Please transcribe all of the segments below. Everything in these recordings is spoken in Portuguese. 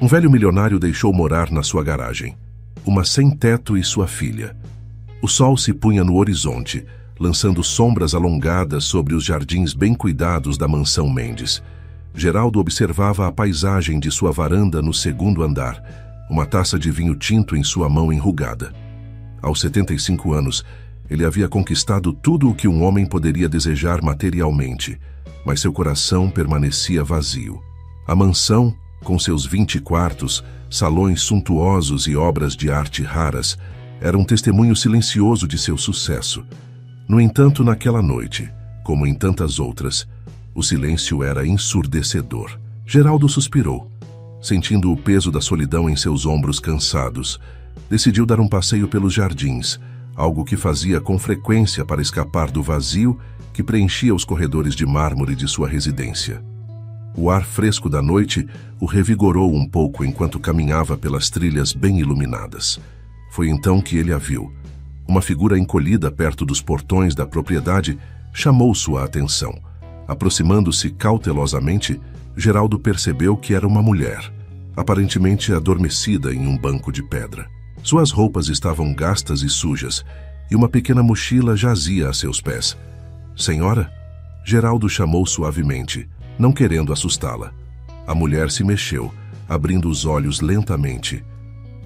Um velho milionário deixou morar na sua garagem. Uma sem-teto e sua filha. O sol se punha no horizonte, lançando sombras alongadas sobre os jardins bem cuidados da mansão Mendes. Geraldo observava a paisagem de sua varanda no segundo andar, uma taça de vinho tinto em sua mão enrugada. Aos 75 anos, ele havia conquistado tudo o que um homem poderia desejar materialmente, mas seu coração permanecia vazio. A mansão, com seus 20 quartos, salões suntuosos e obras de arte raras, era um testemunho silencioso de seu sucesso. No entanto, naquela noite, como em tantas outras, o silêncio era ensurdecedor. Geraldo suspirou. Sentindo o peso da solidão em seus ombros cansados, decidiu dar um passeio pelos jardins, algo que fazia com frequência para escapar do vazio que preenchia os corredores de mármore de sua residência. O ar fresco da noite o revigorou um pouco enquanto caminhava pelas trilhas bem iluminadas. Foi então que ele a viu. Uma figura encolhida perto dos portões da propriedade chamou sua atenção. Aproximando-se cautelosamente, Geraldo percebeu que era uma mulher, aparentemente adormecida em um banco de pedra. Suas roupas estavam gastas e sujas, e uma pequena mochila jazia a seus pés. "Senhora?" Geraldo chamou suavemente, não querendo assustá-la. A mulher se mexeu, abrindo os olhos lentamente.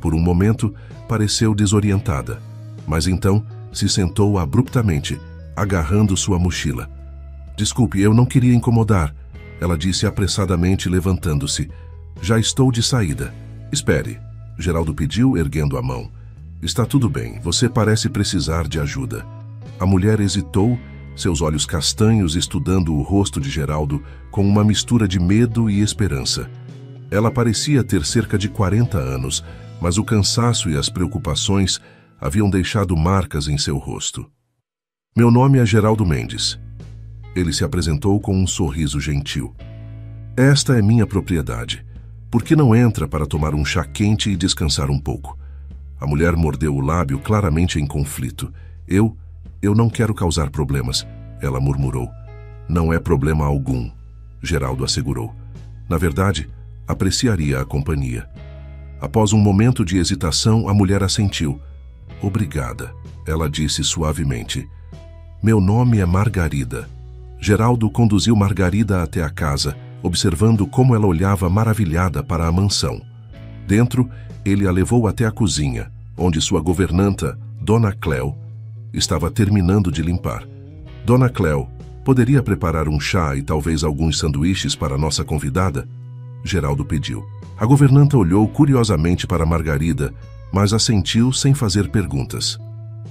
Por um momento, pareceu desorientada, mas então se sentou abruptamente, agarrando sua mochila. "Desculpe, eu não queria incomodar", ela disse apressadamente, levantando-se. "Já estou de saída." "Espere", Geraldo pediu, erguendo a mão. "Está tudo bem, você parece precisar de ajuda." A mulher hesitou, seus olhos castanhos estudando o rosto de Geraldo com uma mistura de medo e esperança. Ela parecia ter cerca de 40 anos, mas o cansaço e as preocupações haviam deixado marcas em seu rosto. "Meu nome é Geraldo Mendes." Ele se apresentou com um sorriso gentil. "Esta é minha propriedade. Por que não entra para tomar um chá quente e descansar um pouco?" A mulher mordeu o lábio, claramente em conflito. Eu não quero causar problemas", ela murmurou. "Não é problema algum", Geraldo assegurou. Na verdade, apreciaria a companhia. Após um momento de hesitação, a mulher assentiu. "Obrigada", ela disse suavemente. "Meu nome é Margarida." Geraldo conduziu Margarida até a casa, observando como ela olhava maravilhada para a mansão. Dentro, ele a levou até a cozinha, onde sua governanta, Dona Cléo, estava terminando de limpar. "Dona Cléo, poderia preparar um chá e talvez alguns sanduíches para nossa convidada?" Geraldo pediu. A governanta olhou curiosamente para Margarida, mas assentiu sem fazer perguntas.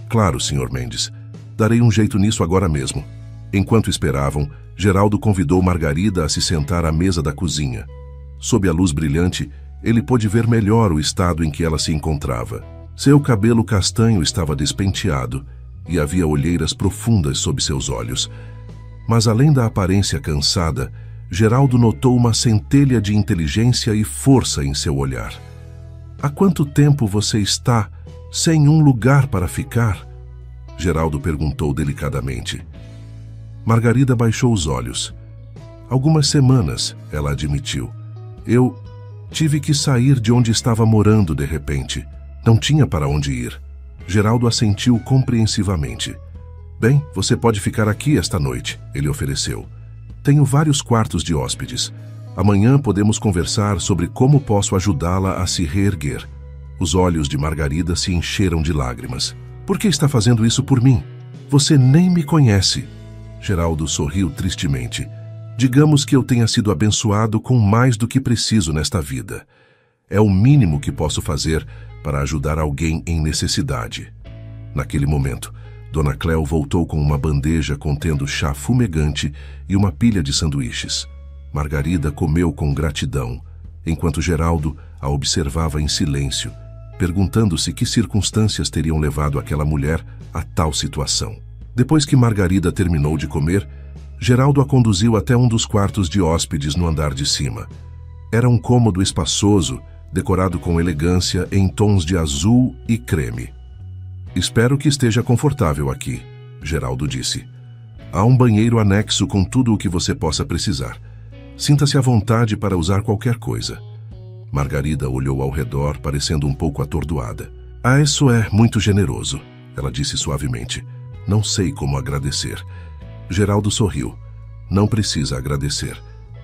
"Claro, Sr. Mendes. Darei um jeito nisso agora mesmo." Enquanto esperavam, Geraldo convidou Margarida a se sentar à mesa da cozinha. Sob a luz brilhante, ele pôde ver melhor o estado em que ela se encontrava. Seu cabelo castanho estava despenteado e havia olheiras profundas sob seus olhos. Mas além da aparência cansada, Geraldo notou uma centelha de inteligência e força em seu olhar. "Há quanto tempo você está sem um lugar para ficar?" Geraldo perguntou delicadamente. Margarida baixou os olhos. "Algumas semanas", ela admitiu. Eu tive que sair de onde estava morando de repente. Não tinha para onde ir." Geraldo assentiu compreensivamente. "Bem, você pode ficar aqui esta noite", ele ofereceu. "Tenho vários quartos de hóspedes. Amanhã podemos conversar sobre como posso ajudá-la a se reerguer." Os olhos de Margarida se encheram de lágrimas. "Por que está fazendo isso por mim? Você nem me conhece." Geraldo sorriu tristemente. "Digamos que eu tenha sido abençoado com mais do que preciso nesta vida. É o mínimo que posso fazer para ajudar alguém em necessidade." Naquele momento, Dona Cléo voltou com uma bandeja contendo chá fumegante e uma pilha de sanduíches. Margarida comeu com gratidão, enquanto Geraldo a observava em silêncio, perguntando-se que circunstâncias teriam levado aquela mulher a tal situação. Depois que Margarida terminou de comer, Geraldo a conduziu até um dos quartos de hóspedes no andar de cima. Era um cômodo espaçoso, decorado com elegância em tons de azul e creme. "Espero que esteja confortável aqui", Geraldo disse. "Há um banheiro anexo com tudo o que você possa precisar. Sinta-se à vontade para usar qualquer coisa." Margarida olhou ao redor, parecendo um pouco atordoada. Ah, isso é muito generoso, ela disse suavemente. Não sei como agradecer. Geraldo sorriu. Não precisa agradecer.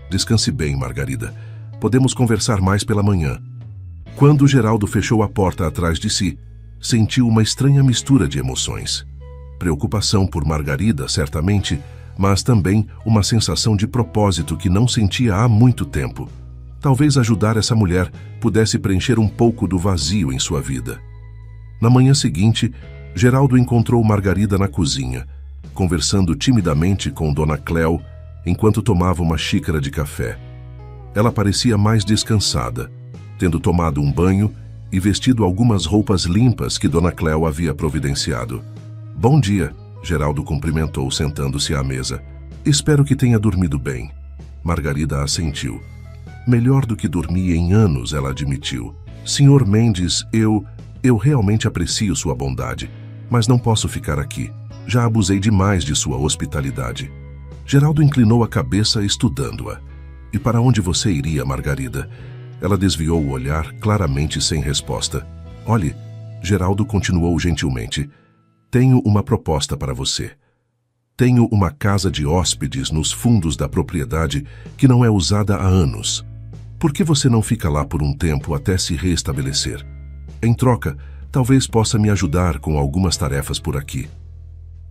Descanse bem, Margarida. Podemos conversar mais pela manhã. Quando Geraldo fechou a porta atrás de si, sentiu uma estranha mistura de emoções. Preocupação por Margarida, certamente, mas também uma sensação de propósito que não sentia há muito tempo. Talvez ajudar essa mulher pudesse preencher um pouco do vazio em sua vida. Na manhã seguinte, Geraldo encontrou Margarida na cozinha, conversando timidamente com Dona Cléo enquanto tomava uma xícara de café. Ela parecia mais descansada, tendo tomado um banho e vestido algumas roupas limpas que Dona Cléo havia providenciado. Bom dia, Geraldo cumprimentou sentando-se à mesa. Espero que tenha dormido bem. Margarida assentiu. Melhor do que dormi em anos, ela admitiu. Senhor Mendes, eu realmente aprecio sua bondade, mas não posso ficar aqui. Já abusei demais de sua hospitalidade. Geraldo inclinou a cabeça estudando-a. E para onde você iria, Margarida? Ela desviou o olhar, claramente sem resposta. Olhe, Geraldo continuou gentilmente. Tenho uma proposta para você. Tenho uma casa de hóspedes nos fundos da propriedade que não é usada há anos. Por que você não fica lá por um tempo até se restabelecer? Em troca, talvez possa me ajudar com algumas tarefas por aqui.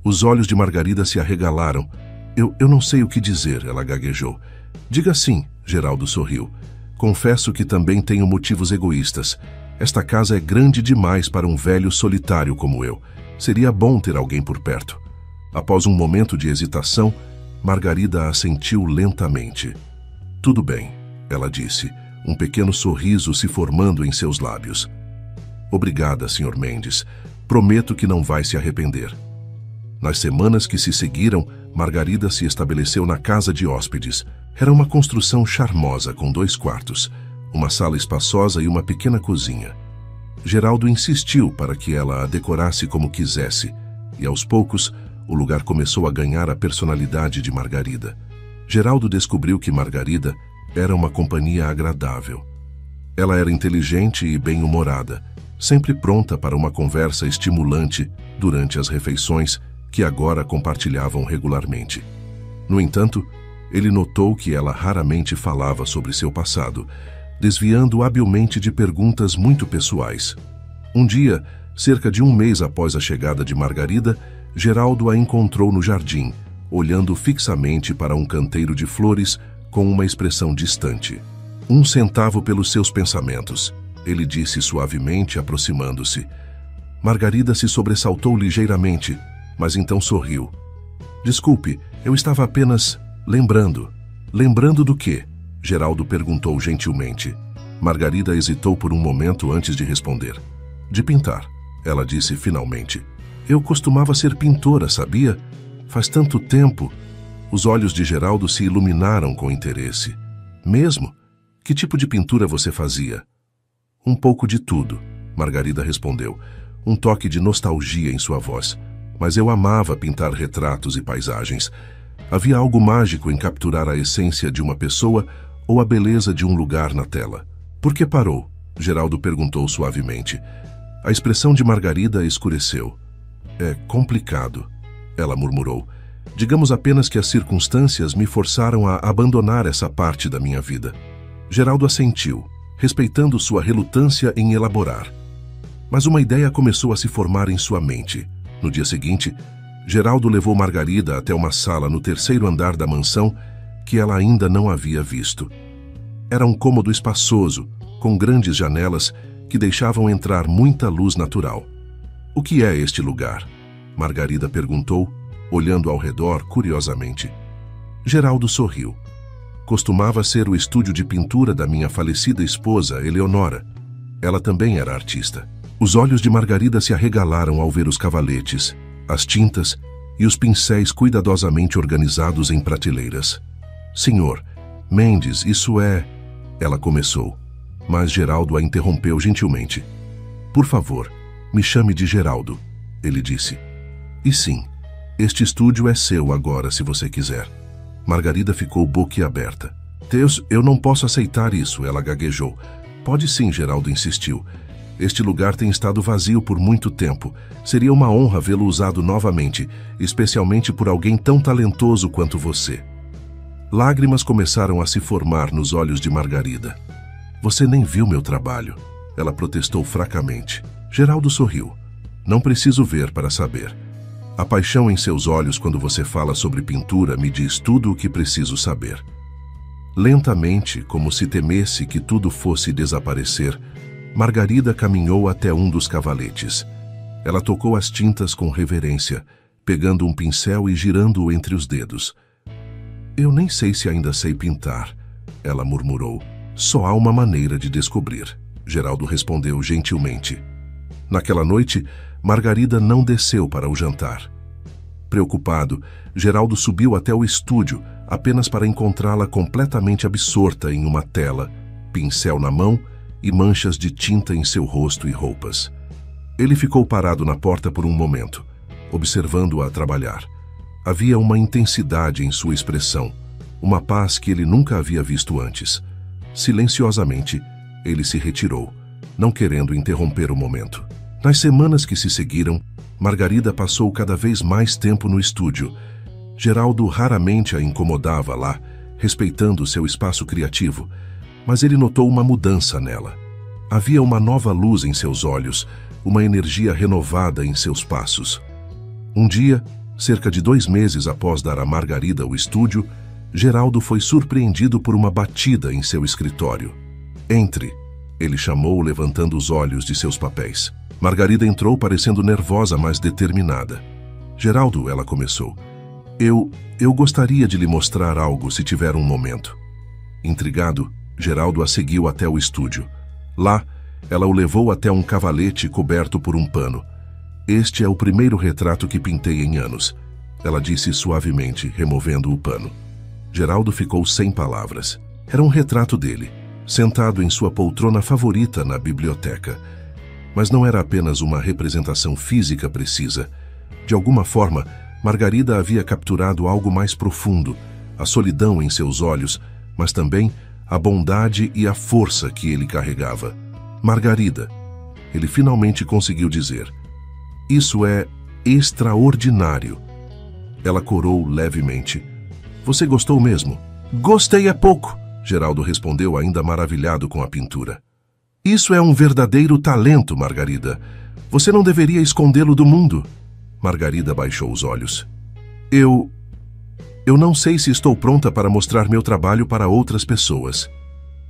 Os olhos de Margarida se arregalaram. Eu não sei o que dizer, ela gaguejou. Diga sim, Geraldo sorriu. Confesso que também tenho motivos egoístas. Esta casa é grande demais para um velho solitário como eu. Seria bom ter alguém por perto. Após um momento de hesitação, Margarida assentiu lentamente. Tudo bem, ela disse, um pequeno sorriso se formando em seus lábios. Obrigada, Sr. Mendes. Prometo que não vai se arrepender. Nas semanas que se seguiram, Margarida se estabeleceu na casa de hóspedes. Era uma construção charmosa com 2 quartos, uma sala espaçosa e uma pequena cozinha. Geraldo insistiu para que ela a decorasse como quisesse, e aos poucos, o lugar começou a ganhar a personalidade de Margarida. Geraldo descobriu que Margarida era uma companhia agradável. Ela era inteligente e bem-humorada, sempre pronta para uma conversa estimulante durante as refeições que agora compartilhavam regularmente. No entanto, ele notou que ela raramente falava sobre seu passado, desviando habilmente de perguntas muito pessoais. Um dia, cerca de um mês após a chegada de Margarida, Geraldo a encontrou no jardim, olhando fixamente para um canteiro de flores com uma expressão distante. 1 centavo pelos seus pensamentos, ele disse suavemente, aproximando-se. Margarida se sobressaltou ligeiramente, mas então sorriu. Desculpe, eu estava apenas lembrando. Lembrando do quê? Geraldo perguntou gentilmente. Margarida hesitou por um momento antes de responder. De pintar, ela disse finalmente. Eu costumava ser pintora, sabia? Faz tanto tempo. Os olhos de Geraldo se iluminaram com interesse. Mesmo? Que tipo de pintura você fazia? Um pouco de tudo, Margarida respondeu, um toque de nostalgia em sua voz. Mas eu amava pintar retratos e paisagens. Havia algo mágico em capturar a essência de uma pessoa ou a beleza de um lugar na tela. Por que parou? Geraldo perguntou suavemente. A expressão de Margarida escureceu. É complicado, ela murmurou. Digamos apenas que as circunstâncias me forçaram a abandonar essa parte da minha vida. Geraldo assentiu, respeitando sua relutância em elaborar. Mas uma ideia começou a se formar em sua mente. No dia seguinte, Geraldo levou Margarida até uma sala no 3º andar da mansão que ela ainda não havia visto. Era um cômodo espaçoso, com grandes janelas que deixavam entrar muita luz natural. O que é este lugar? Margarida perguntou, olhando ao redor curiosamente. Geraldo sorriu. Costumava ser o estúdio de pintura da minha falecida esposa, Eleonora. Ela também era artista. Os olhos de Margarida se arregalaram ao ver os cavaletes, as tintas e os pincéis cuidadosamente organizados em prateleiras. Senhor, Mendes, isso é... Ela começou, mas Geraldo a interrompeu gentilmente. Por favor, me chame de Geraldo, ele disse. E sim, este estúdio é seu agora, se você quiser. Margarida ficou boquiaberta. Deus, eu não posso aceitar isso, ela gaguejou. Pode sim, Geraldo insistiu. Este lugar tem estado vazio por muito tempo. Seria uma honra vê-lo usado novamente, especialmente por alguém tão talentoso quanto você. Lágrimas começaram a se formar nos olhos de Margarida. Você nem viu meu trabalho, ela protestou fracamente. Geraldo sorriu. Não preciso ver para saber. A paixão em seus olhos quando você fala sobre pintura me diz tudo o que preciso saber. Lentamente, como se temesse que tudo fosse desaparecer, Margarida caminhou até um dos cavaletes. Ela tocou as tintas com reverência, pegando um pincel e girando-o entre os dedos. Eu nem sei se ainda sei pintar, ela murmurou. Só há uma maneira de descobrir, Geraldo respondeu gentilmente. Naquela noite, Margarida não desceu para o jantar. Preocupado, Geraldo subiu até o estúdio, apenas para encontrá-la completamente absorta em uma tela, pincel na mão e manchas de tinta em seu rosto e roupas. Ele ficou parado na porta por um momento, observando-a trabalhar. Havia uma intensidade em sua expressão, uma paz que ele nunca havia visto antes. Silenciosamente, ele se retirou, não querendo interromper o momento. Nas semanas que se seguiram, Margarida passou cada vez mais tempo no estúdio. Geraldo raramente a incomodava lá, respeitando seu espaço criativo, mas ele notou uma mudança nela. Havia uma nova luz em seus olhos, uma energia renovada em seus passos. Um dia, cerca de 2 meses após dar a Margarida o estúdio, Geraldo foi surpreendido por uma batida em seu escritório. Entre, ele chamou, levantando os olhos de seus papéis. Margarida entrou parecendo nervosa, mas determinada. Geraldo, ela começou. Eu gostaria de lhe mostrar algo se tiver um momento. Intrigado, Geraldo a seguiu até o estúdio. Lá, ela o levou até um cavalete coberto por um pano. Este é o primeiro retrato que pintei em anos, ela disse suavemente, removendo o pano. Geraldo ficou sem palavras. Era um retrato dele, sentado em sua poltrona favorita na biblioteca. Mas não era apenas uma representação física precisa. De alguma forma, Margarida havia capturado algo mais profundo, a solidão em seus olhos, mas também a bondade e a força que ele carregava. Margarida, ele finalmente conseguiu dizer. Isso é extraordinário. Ela corou levemente. Você gostou mesmo? Gostei é pouco, Geraldo respondeu, ainda maravilhado com a pintura. Isso é um verdadeiro talento, Margarida. Você não deveria escondê-lo do mundo. Margarida baixou os olhos. Eu não sei se estou pronta para mostrar meu trabalho para outras pessoas.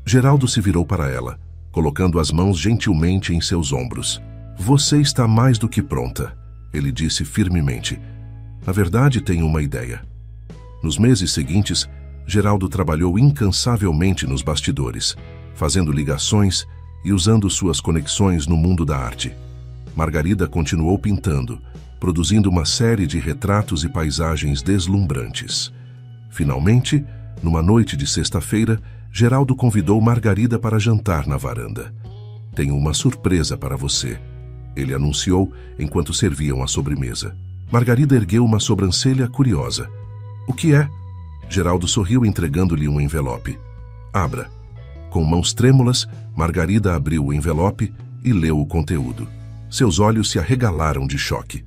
Geraldo se virou para ela, colocando as mãos gentilmente em seus ombros. Você está mais do que pronta, ele disse firmemente. Na verdade, tenho uma ideia. Nos meses seguintes, Geraldo trabalhou incansavelmente nos bastidores, fazendo ligações e usando suas conexões no mundo da arte. Margarida continuou pintando, produzindo uma série de retratos e paisagens deslumbrantes. Finalmente, numa noite de sexta-feira, Geraldo convidou Margarida para jantar na varanda. Tenho uma surpresa para você, ele anunciou enquanto serviam a sobremesa. Margarida ergueu uma sobrancelha curiosa. O que é? Geraldo sorriu entregando-lhe um envelope. Abra. Com mãos trêmulas, Margarida abriu o envelope e leu o conteúdo. Seus olhos se arregalaram de choque.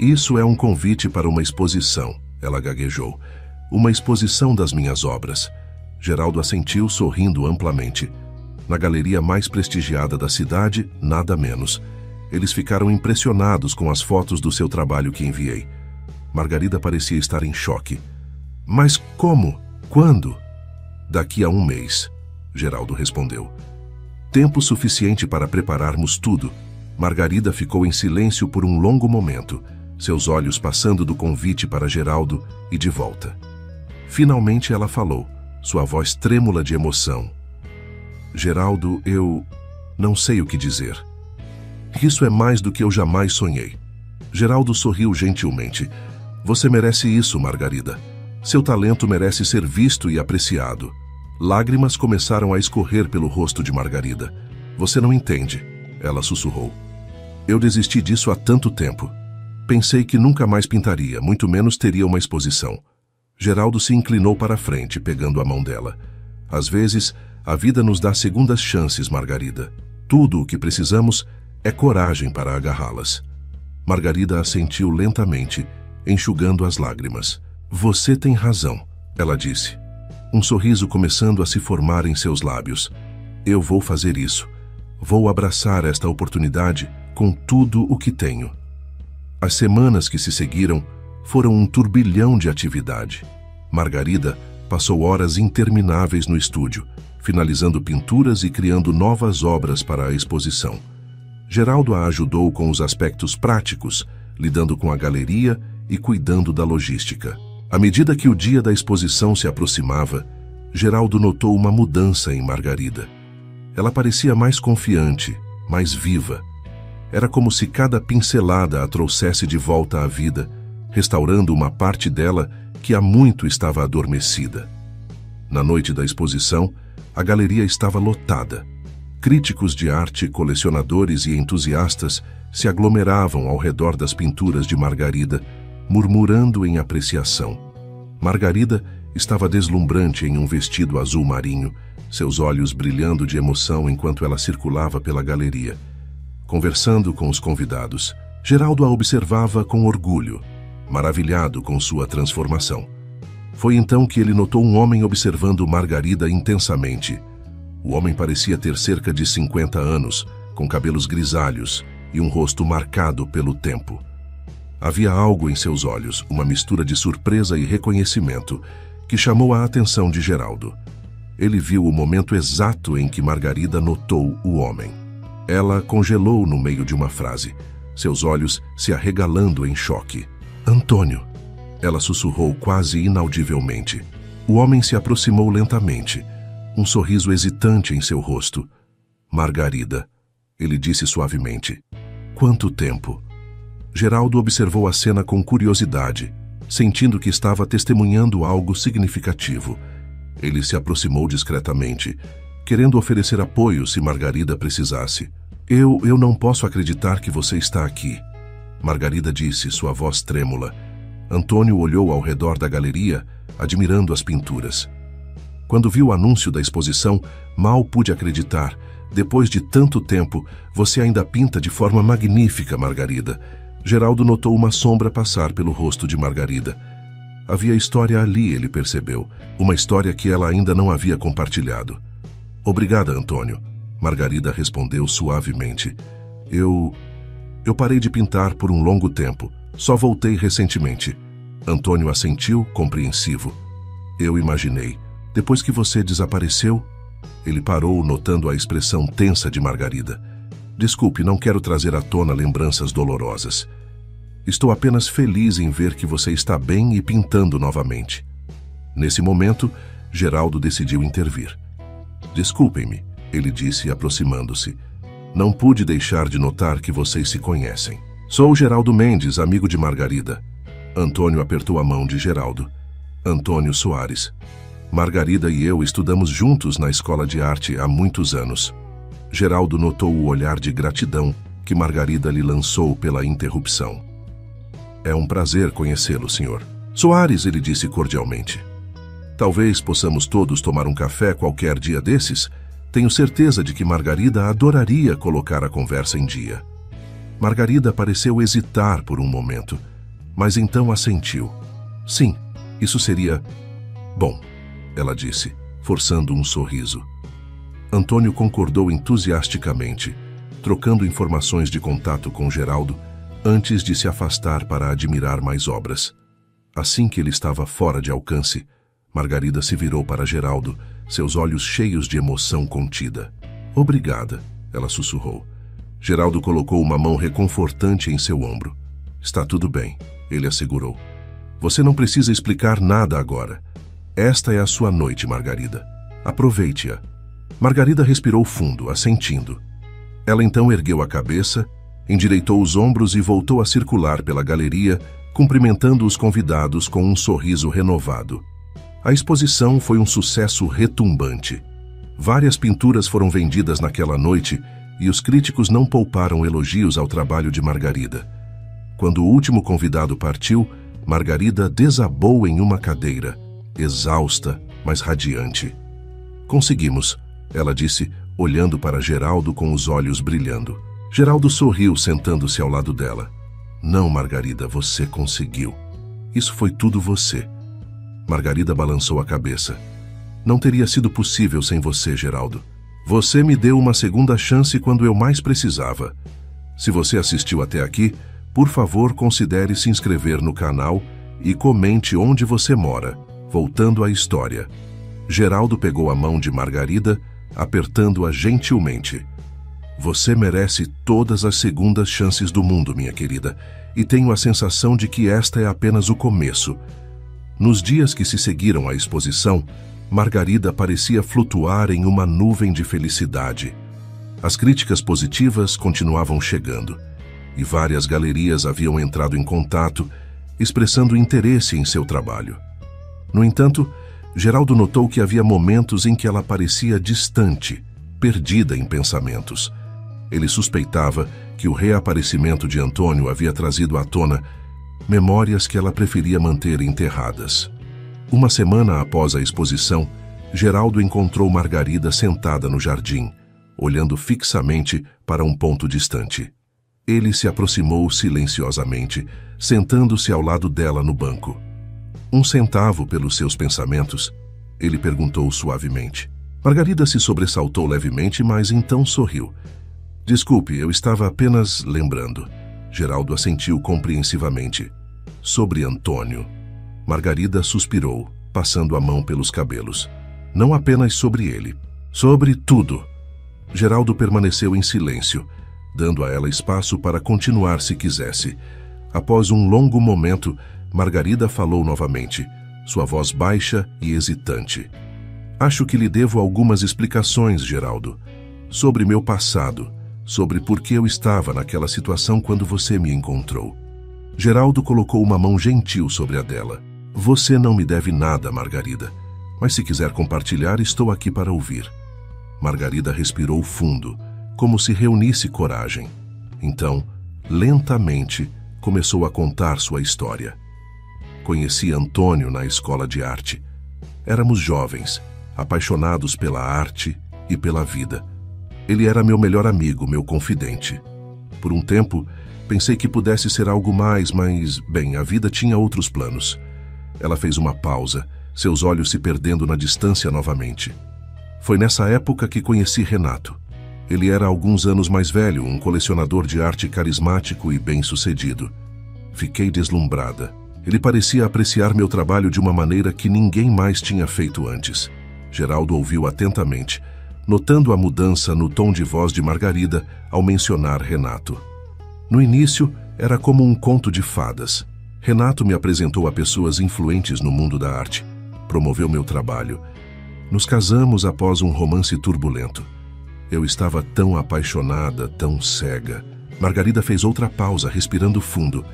Isso é um convite para uma exposição, ela gaguejou. Uma exposição das minhas obras. Geraldo assentiu, sorrindo amplamente. Na galeria mais prestigiada da cidade, nada menos. Eles ficaram impressionados com as fotos do seu trabalho que enviei. Margarida parecia estar em choque. Mas como? Quando? Daqui a 1 mês, Geraldo respondeu. Tempo suficiente para prepararmos tudo. Margarida ficou em silêncio por um longo momento, seus olhos passando do convite para Geraldo e de volta. Finalmente ela falou, sua voz trêmula de emoção. Geraldo, eu não sei o que dizer. Isso é mais do que eu jamais sonhei. Geraldo sorriu gentilmente. Você merece isso, Margarida. Seu talento merece ser visto e apreciado. Lágrimas começaram a escorrer pelo rosto de Margarida. Você não entende, ela sussurrou. Eu desisti disso há tanto tempo. Pensei que nunca mais pintaria, muito menos teria uma exposição. Geraldo se inclinou para a frente, pegando a mão dela. Às vezes, A vida nos dá segundas chances, Margarida. Tudo o que precisamos é coragem para agarrá-las. Margarida assentiu lentamente, enxugando as lágrimas. Você tem razão, ela disse. Um sorriso começando a se formar em seus lábios. Eu vou fazer isso. Vou abraçar esta oportunidade com tudo o que tenho. As semanas que se seguiram foram um turbilhão de atividade. Margarida passou horas intermináveis no estúdio, finalizando pinturas e criando novas obras para a exposição. Geraldo a ajudou com os aspectos práticos, lidando com a galeria e cuidando da logística. À medida que o dia da exposição se aproximava, Geraldo notou uma mudança em Margarida. Ela parecia mais confiante, mais viva. Era como se cada pincelada a trouxesse de volta à vida, restaurando uma parte dela que há muito estava adormecida. Na noite da exposição, a galeria estava lotada. Críticos de arte, colecionadores e entusiastas se aglomeravam ao redor das pinturas de Margarida, murmurando em apreciação. Margarida estava deslumbrante em um vestido azul marinho, seus olhos brilhando de emoção enquanto ela circulava pela galeria. Conversando com os convidados, Geraldo a observava com orgulho, maravilhado com sua transformação. Foi então que ele notou um homem observando Margarida intensamente. O homem parecia ter cerca de 50 anos, com cabelos grisalhos e um rosto marcado pelo tempo. Havia algo em seus olhos, uma mistura de surpresa e reconhecimento, que chamou a atenção de Geraldo. Ele viu o momento exato em que Margarida notou o homem. Ela congelou no meio de uma frase, seus olhos se arregalando em choque. Antônio, ela sussurrou quase inaudivelmente. O homem se aproximou lentamente, um sorriso hesitante em seu rosto. Margarida, ele disse suavemente. Quanto tempo? Geraldo observou a cena com curiosidade, sentindo que estava testemunhando algo significativo. Ele se aproximou discretamente, querendo oferecer apoio se Margarida precisasse. Eu não posso acreditar que você está aqui, Margarida disse, sua voz trêmula. Antônio olhou ao redor da galeria, admirando as pinturas. Quando viu o anúncio da exposição, mal pude acreditar. Depois de tanto tempo, você ainda pinta de forma magnífica, Margarida. Geraldo notou uma sombra passar pelo rosto de Margarida. Havia história ali, ele percebeu. Uma história que ela ainda não havia compartilhado. Obrigada, Antônio. Margarida respondeu suavemente. Eu parei de pintar por um longo tempo. Só voltei recentemente. Antônio assentiu, compreensivo. Eu imaginei. Depois que você desapareceu... Ele parou, notando a expressão tensa de Margarida. Desculpe, não quero trazer à tona lembranças dolorosas. Estou apenas feliz em ver que você está bem e pintando novamente. Nesse momento, Geraldo decidiu intervir. Desculpem-me, ele disse, aproximando-se. Não pude deixar de notar que vocês se conhecem. Sou Geraldo Mendes, amigo de Margarida. Antônio apertou a mão de Geraldo. Antônio Soares. Margarida e eu estudamos juntos na escola de arte há muitos anos. Geraldo notou o olhar de gratidão que Margarida lhe lançou pela interrupção. É um prazer conhecê-lo, senhor. Soares, ele disse cordialmente. Talvez possamos todos tomar um café qualquer dia desses. Tenho certeza de que Margarida adoraria colocar a conversa em dia. Margarida pareceu hesitar por um momento, mas então assentiu. Sim, isso seria... bom, ela disse, forçando um sorriso. Antônio concordou entusiasticamente, trocando informações de contato com Geraldo antes de se afastar para admirar mais obras. Assim que ele estava fora de alcance, Margarida se virou para Geraldo, seus olhos cheios de emoção contida. Obrigada, ela sussurrou. Geraldo colocou uma mão reconfortante em seu ombro. Está tudo bem, ele assegurou. Você não precisa explicar nada agora. Esta é a sua noite, Margarida. Aproveite-a. Margarida respirou fundo, assentindo. Ela então ergueu a cabeça, endireitou os ombros e voltou a circular pela galeria, cumprimentando os convidados com um sorriso renovado. A exposição foi um sucesso retumbante. Várias pinturas foram vendidas naquela noite e os críticos não pouparam elogios ao trabalho de Margarida. Quando o último convidado partiu, Margarida desabou em uma cadeira, exausta, mas radiante. Conseguimos, ela disse, olhando para Geraldo com os olhos brilhando. Geraldo sorriu, sentando-se ao lado dela. Não, Margarida, você conseguiu. Isso foi tudo você. Margarida balançou a cabeça. Não teria sido possível sem você, Geraldo. Você me deu uma segunda chance quando eu mais precisava. Se você assistiu até aqui, por favor, considere se inscrever no canal e comente onde você mora. Voltando à história. Geraldo pegou a mão de Margarida, apertando-a gentilmente. Você merece todas as segundas chances do mundo, minha querida, e tenho a sensação de que esta é apenas o começo. Nos dias que se seguiram à exposição, Margarida parecia flutuar em uma nuvem de felicidade. As críticas positivas continuavam chegando, e várias galerias haviam entrado em contato, expressando interesse em seu trabalho. No entanto, Geraldo notou que havia momentos em que ela parecia distante, perdida em pensamentos. Ele suspeitava que o reaparecimento de Antônio havia trazido à tona memórias que ela preferia manter enterradas. Uma semana após a exposição, Geraldo encontrou Margarida sentada no jardim, olhando fixamente para um ponto distante. Ele se aproximou silenciosamente, sentando-se ao lado dela no banco. Um centavo pelos seus pensamentos? Ele perguntou suavemente. Margarida se sobressaltou levemente, mas então sorriu. Desculpe, eu estava apenas lembrando. Geraldo assentiu compreensivamente. Sobre Antônio. Margarida suspirou, passando a mão pelos cabelos. Não apenas sobre ele. Sobre tudo. Geraldo permaneceu em silêncio, dando a ela espaço para continuar se quisesse. Após um longo momento, Margarida falou novamente, sua voz baixa e hesitante. Acho que lhe devo algumas explicações, Geraldo. Sobre meu passado, sobre por que eu estava naquela situação quando você me encontrou. Geraldo colocou uma mão gentil sobre a dela. Você não me deve nada, Margarida, mas se quiser compartilhar, estou aqui para ouvir. Margarida respirou fundo, como se reunisse coragem. Então, lentamente, começou a contar sua história. Conheci Antônio na escola de arte. Éramos jovens, apaixonados pela arte e pela vida. Ele era meu melhor amigo, meu confidente. Por um tempo, pensei que pudesse ser algo mais, mas, bem, a vida tinha outros planos. Ela fez uma pausa, seus olhos se perdendo na distância novamente. Foi nessa época que conheci Renato. Ele era alguns anos mais velho, um colecionador de arte carismático e bem-sucedido. Fiquei deslumbrada. Ele parecia apreciar meu trabalho de uma maneira que ninguém mais tinha feito antes. Geraldo ouviu atentamente, notando a mudança no tom de voz de Margarida ao mencionar Renato. No início, era como um conto de fadas. Renato me apresentou a pessoas influentes no mundo da arte. Promoveu meu trabalho. Nos casamos após um romance turbulento. Eu estava tão apaixonada, tão cega. Margarida fez outra pausa, respirando fundo.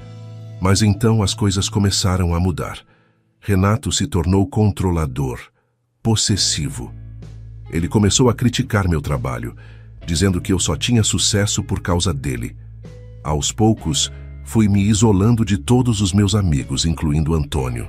Mas então as coisas começaram a mudar. Renato se tornou controlador, possessivo. Ele começou a criticar meu trabalho, dizendo que eu só tinha sucesso por causa dele. Aos poucos, fui me isolando de todos os meus amigos, incluindo Antônio.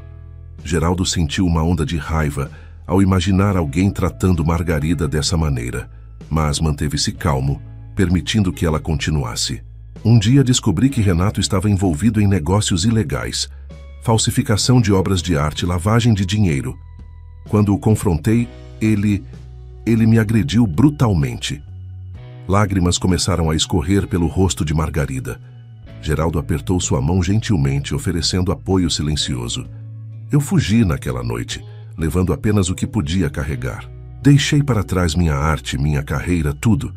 Geraldo sentiu uma onda de raiva ao imaginar alguém tratando Margarida dessa maneira, mas manteve-se calmo, permitindo que ela continuasse. Um dia descobri que Renato estava envolvido em negócios ilegais, falsificação de obras de arte, lavagem de dinheiro. Quando o confrontei, ele me agrediu brutalmente. Lágrimas começaram a escorrer pelo rosto de Margarida. Geraldo apertou sua mão gentilmente, oferecendo apoio silencioso. Eu fugi naquela noite, levando apenas o que podia carregar. Deixei para trás minha arte, minha carreira, tudo.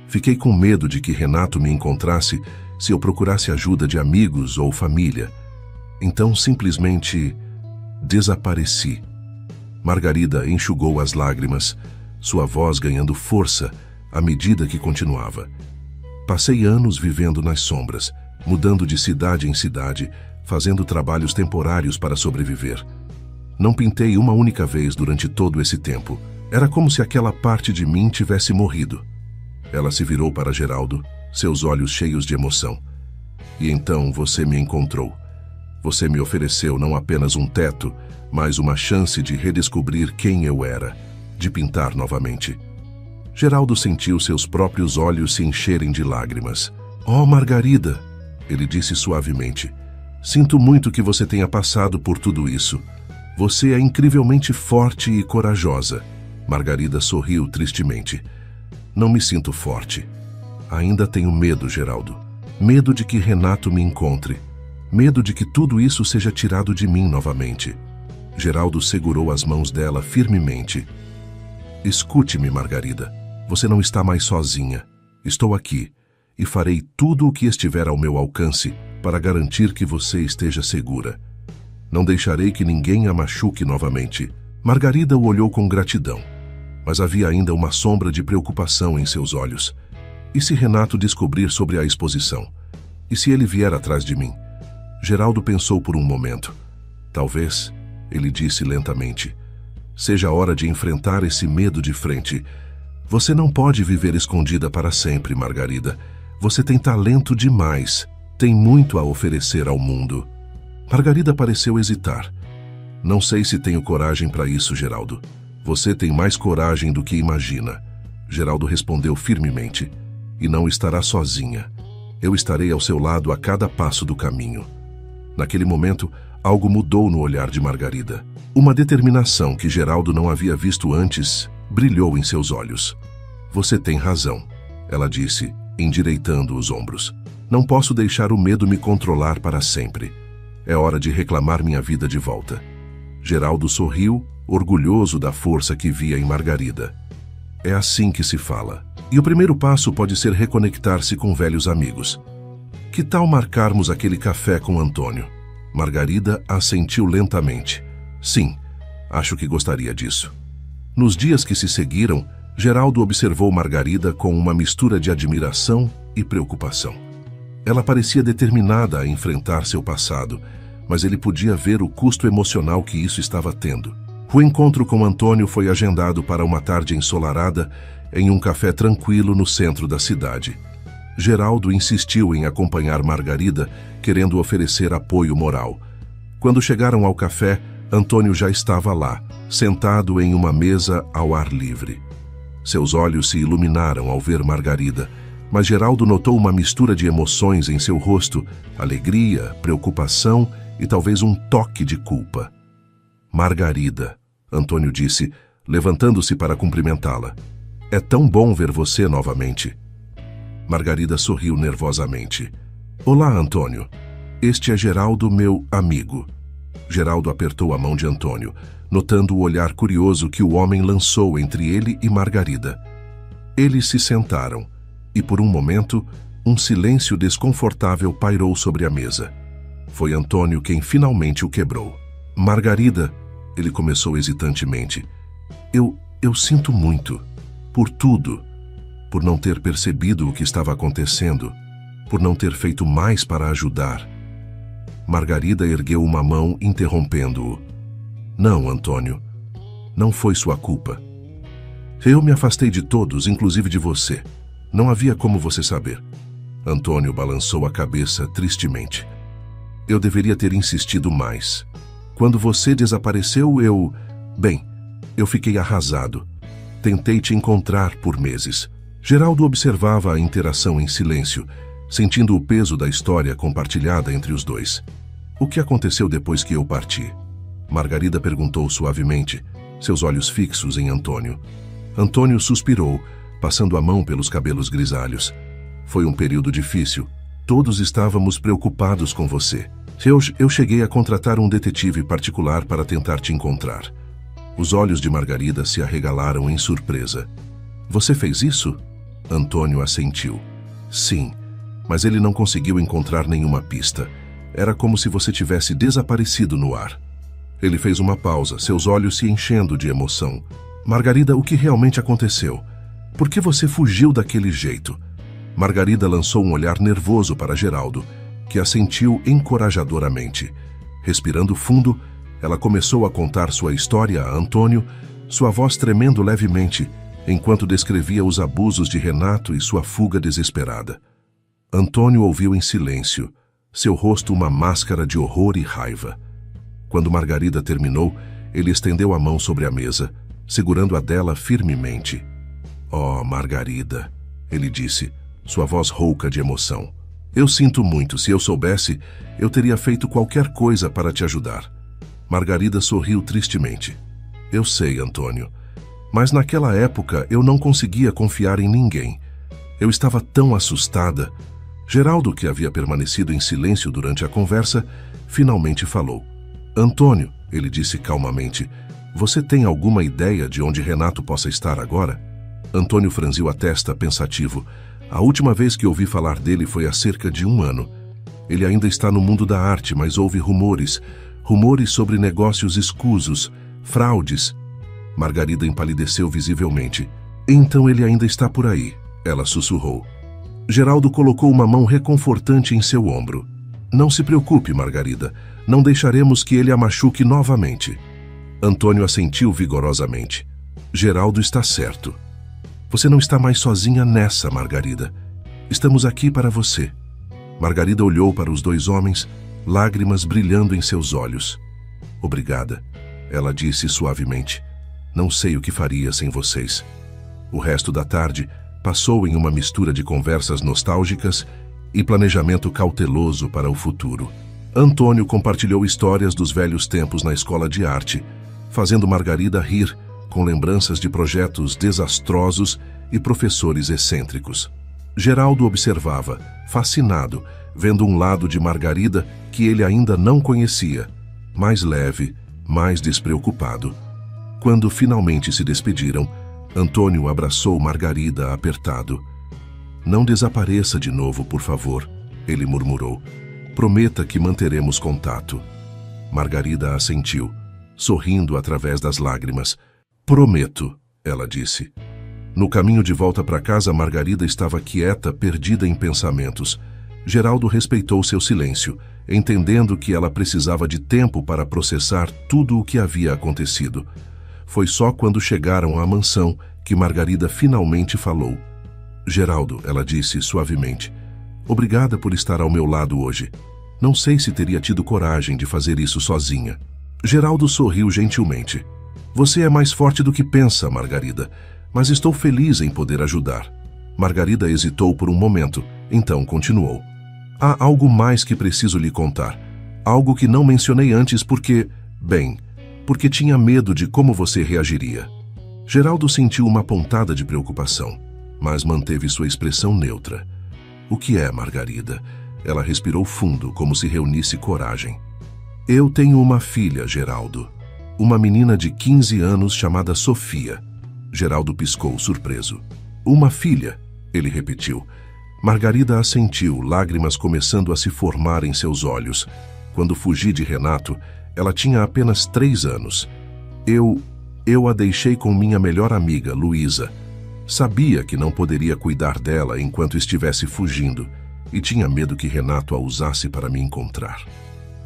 Fiquei com medo de que Renato me encontrasse se eu procurasse ajuda de amigos ou família. Então simplesmente desapareci. Margarida enxugou as lágrimas, sua voz ganhando força à medida que continuava. Passei anos vivendo nas sombras, mudando de cidade em cidade, fazendo trabalhos temporários para sobreviver. Não pintei uma única vez durante todo esse tempo. Era como se aquela parte de mim tivesse morrido. Ela se virou para Geraldo, seus olhos cheios de emoção. E então você me encontrou. Você me ofereceu não apenas um teto, mas uma chance de redescobrir quem eu era, de pintar novamente. Geraldo sentiu seus próprios olhos se encherem de lágrimas. "Oh, Margarida", ele disse suavemente. "Sinto muito que você tenha passado por tudo isso. Você é incrivelmente forte e corajosa." Margarida sorriu tristemente. "Não me sinto forte. Ainda tenho medo, Geraldo. Medo de que Renato me encontre. Medo de que tudo isso seja tirado de mim novamente." Geraldo segurou as mãos dela firmemente. "Escute-me, Margarida. Você não está mais sozinha. Estou aqui e farei tudo o que estiver ao meu alcance para garantir que você esteja segura. Não deixarei que ninguém a machuque novamente." Margarida o olhou com gratidão, mas havia ainda uma sombra de preocupação em seus olhos. E se Renato descobrir sobre a exposição? E se ele vier atrás de mim? Geraldo pensou por um momento. "Talvez", ele disse lentamente, "seja a hora de enfrentar esse medo de frente. Você não pode viver escondida para sempre, Margarida. Você tem talento demais, tem muito a oferecer ao mundo." Margarida pareceu hesitar. "Não sei se tenho coragem para isso, Geraldo. Você tem mais coragem do que imagina." Geraldo respondeu firmemente. "E não estará sozinha. Eu estarei ao seu lado a cada passo do caminho." Naquele momento, algo mudou no olhar de Margarida. Uma determinação que Geraldo não havia visto antes brilhou em seus olhos. "Você tem razão", ela disse, endireitando os ombros. "Não posso deixar o medo me controlar para sempre. É hora de reclamar minha vida de volta." Geraldo sorriu, orgulhoso da força que via em Margarida. É assim que se fala. E o primeiro passo pode ser reconectar-se com velhos amigos. Que tal marcarmos aquele café com Antônio? Margarida assentiu lentamente. "Sim, acho que gostaria disso." Nos dias que se seguiram, Geraldo observou Margarida com uma mistura de admiração e preocupação. Ela parecia determinada a enfrentar seu passado, mas ele podia ver o custo emocional que isso estava tendo. O encontro com Antônio foi agendado para uma tarde ensolarada em um café tranquilo no centro da cidade. Geraldo insistiu em acompanhar Margarida, querendo oferecer apoio moral. Quando chegaram ao café, Antônio já estava lá, sentado em uma mesa ao ar livre. Seus olhos se iluminaram ao ver Margarida, mas Geraldo notou uma mistura de emoções em seu rosto, alegria, preocupação e talvez um toque de culpa. "Margarida", Antônio disse, levantando-se para cumprimentá-la. "É tão bom ver você novamente." Margarida sorriu nervosamente. "Olá, Antônio. Este é Geraldo, meu amigo." Geraldo apertou a mão de Antônio, notando o olhar curioso que o homem lançou entre ele e Margarida. Eles se sentaram, e por um momento, um silêncio desconfortável pairou sobre a mesa. Foi Antônio quem finalmente o quebrou. "Margarida", ele começou hesitantemente, eu sinto muito. Por tudo. Por não ter percebido o que estava acontecendo. Por não ter feito mais para ajudar." Margarida ergueu uma mão, interrompendo-o. "Não, Antônio. Não foi sua culpa. Eu me afastei de todos, inclusive de você. Não havia como você saber." Antônio balançou a cabeça tristemente. "Eu deveria ter insistido mais. Quando você desapareceu, eu fiquei arrasado. Tentei te encontrar por meses." Geraldo observava a interação em silêncio, sentindo o peso da história compartilhada entre os dois. "O que aconteceu depois que eu parti?" Margarida perguntou suavemente, seus olhos fixos em Antônio. Antônio suspirou, passando a mão pelos cabelos grisalhos. "Foi um período difícil. Todos estávamos preocupados com você. Eu cheguei a contratar um detetive particular para tentar te encontrar." Os olhos de Margarida se arregalaram em surpresa. "Você fez isso?" Antônio assentiu. "Sim, mas ele não conseguiu encontrar nenhuma pista. Era como se você tivesse desaparecido no ar." Ele fez uma pausa, seus olhos se enchendo de emoção. "Margarida, o que realmente aconteceu? Por que você fugiu daquele jeito?" Margarida lançou um olhar nervoso para Geraldo, que assentiu encorajadoramente. Respirando fundo, ela começou a contar sua história a Antônio, sua voz tremendo levemente, enquanto descrevia os abusos de Renato e sua fuga desesperada. Antônio ouviu em silêncio, seu rosto uma máscara de horror e raiva. Quando Margarida terminou, ele estendeu a mão sobre a mesa, segurando a dela firmemente. Oh, Margarida, ele disse, sua voz rouca de emoção. Eu sinto muito. Se eu soubesse, eu teria feito qualquer coisa para te ajudar. Margarida sorriu tristemente. Eu sei, Antônio. Mas naquela época eu não conseguia confiar em ninguém. Eu estava tão assustada. Geraldo, que havia permanecido em silêncio durante a conversa, finalmente falou. Antônio, ele disse calmamente, você tem alguma ideia de onde Renato possa estar agora? Antônio franziu a testa, pensativo. A última vez que ouvi falar dele foi há cerca de 1 ano. Ele ainda está no mundo da arte, mas houve rumores sobre negócios escusos, fraudes. Margarida empalideceu visivelmente. Então ele ainda está por aí, ela sussurrou. Geraldo colocou uma mão reconfortante em seu ombro. Não se preocupe, Margarida. Não deixaremos que ele a machuque novamente. Antônio assentiu vigorosamente. Geraldo está certo. Você não está mais sozinha nessa, Margarida. Estamos aqui para você. Margarida olhou para os 2 homens, lágrimas brilhando em seus olhos. Obrigada, ela disse suavemente. Não sei o que faria sem vocês. O resto da tarde passou em uma mistura de conversas nostálgicas e planejamento cauteloso para o futuro. Antônio compartilhou histórias dos velhos tempos na escola de arte, fazendo Margarida rir com lembranças de projetos desastrosos e professores excêntricos. Geraldo observava, fascinado, vendo um lado de Margarida que ele ainda não conhecia, mais leve, mais despreocupado. Quando finalmente se despediram, Antônio abraçou Margarida apertado. Não desapareça de novo, por favor, ele murmurou. Prometa que manteremos contato. Margarida assentiu, sorrindo através das lágrimas. Prometo, ela disse. No caminho de volta para casa, Margarida estava quieta, perdida em pensamentos. Geraldo respeitou seu silêncio, entendendo que ela precisava de tempo para processar tudo o que havia acontecido. Foi só quando chegaram à mansão que Margarida finalmente falou. Geraldo, ela disse suavemente, obrigada por estar ao meu lado hoje. Não sei se teria tido coragem de fazer isso sozinha. Geraldo sorriu gentilmente. Você é mais forte do que pensa, Margarida, mas estou feliz em poder ajudar. Margarida hesitou por um momento, então continuou. Há algo mais que preciso lhe contar. Algo que não mencionei antes porque tinha medo de como você reagiria. Geraldo sentiu uma pontada de preocupação, mas manteve sua expressão neutra. O que é, Margarida? Ela respirou fundo, como se reunisse coragem. Eu tenho uma filha, Geraldo. Uma menina de 15 anos chamada Sofia. Geraldo piscou, surpreso. Uma filha, ele repetiu. Margarida assentiu, lágrimas começando a se formar em seus olhos. Quando fugi de Renato, ela tinha apenas 3 anos. Eu a deixei com minha melhor amiga, Luísa. Sabia que não poderia cuidar dela enquanto estivesse fugindo e tinha medo que Renato a usasse para me encontrar.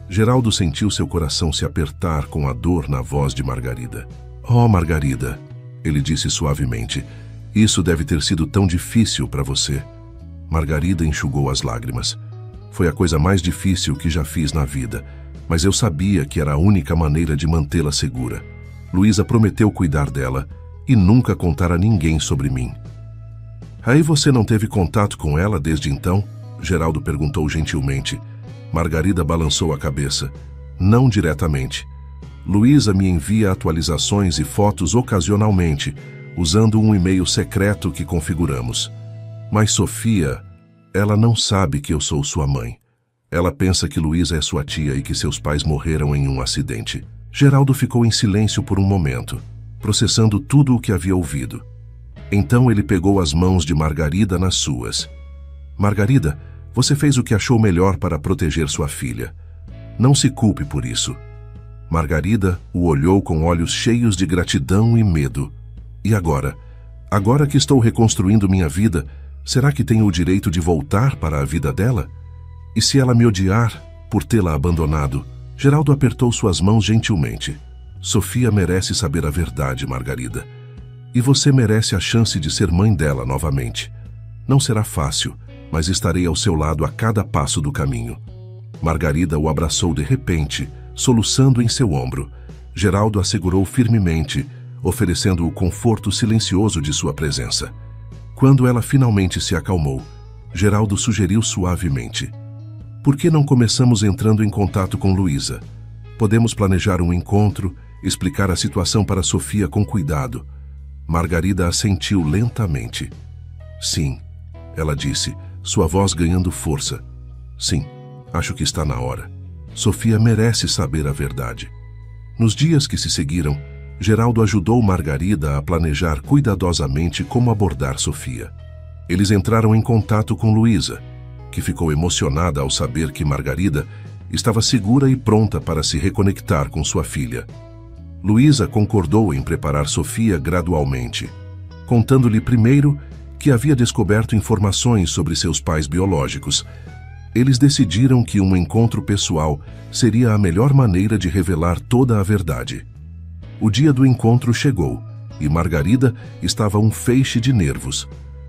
Geraldo sentiu seu coração se apertar com a dor na voz de Margarida. Oh, Margarida, ele disse suavemente, isso deve ter sido tão difícil para você. Margarida enxugou as lágrimas. Foi a coisa mais difícil que já fiz na vida, mas eu sabia que era a única maneira de mantê-la segura. Luísa prometeu cuidar dela e nunca contar a ninguém sobre mim. Aí você não teve contato com ela desde então? Geraldo perguntou gentilmente. Margarida balançou a cabeça. Não diretamente. Luísa me envia atualizações e fotos ocasionalmente, usando um e-mail secreto que configuramos. Mas Sofia, ela não sabe que eu sou sua mãe. Ela pensa que Luísa é sua tia e que seus pais morreram em um acidente. Geraldo ficou em silêncio por um momento, processando tudo o que havia ouvido. Então ele pegou as mãos de Margarida nas suas. Margarida, você fez o que achou melhor para proteger sua filha. Não se culpe por isso. Margarida o olhou com olhos cheios de gratidão e medo. E agora? Agora que estou reconstruindo minha vida, será que tenho o direito de voltar para a vida dela? E se ela me odiar por tê-la abandonado? Geraldo apertou suas mãos gentilmente. Sofia merece saber a verdade, Margarida. E você merece a chance de ser mãe dela novamente. Não será fácil, mas estarei ao seu lado a cada passo do caminho. Margarida o abraçou de repente, soluçando em seu ombro. Geraldo a segurou firmemente, oferecendo o conforto silencioso de sua presença. Quando ela finalmente se acalmou, Geraldo sugeriu suavemente: "Por que não começamos entrando em contato com Luísa? Podemos planejar um encontro, explicar a situação para Sofia com cuidado." Margarida assentiu lentamente. "Sim," ela disse, sua voz ganhando força. "Sim, acho que está na hora. Sofia merece saber a verdade." Nos dias que se seguiram, Geraldo ajudou Margarida a planejar cuidadosamente como abordar Sofia. Eles entraram em contato com Luísa, que ficou emocionada ao saber que Margarida estava segura e pronta para se reconectar com sua filha. Luísa concordou em preparar Sofia gradualmente, contando-lhe primeiro que havia descoberto informações sobre seus pais biológicos. Eles decidiram que um encontro pessoal seria a melhor maneira de revelar toda a verdade. O dia do encontro chegou e Margarida estava um feixe de nervos.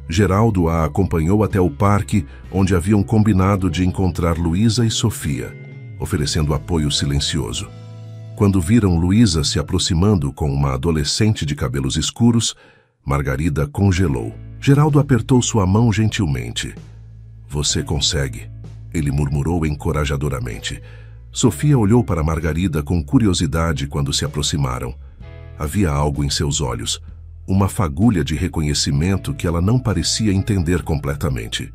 Geraldo a acompanhou até o parque, onde haviam combinado de encontrar Luísa e Sofia, oferecendo apoio silencioso. Quando viram Luísa se aproximando com uma adolescente de cabelos escuros, Margarida congelou. Geraldo apertou sua mão gentilmente. "Você consegue," ele murmurou encorajadoramente. Sofia olhou para Margarida com curiosidade quando se aproximaram. Havia algo em seus olhos, uma fagulha de reconhecimento que ela não parecia entender completamente.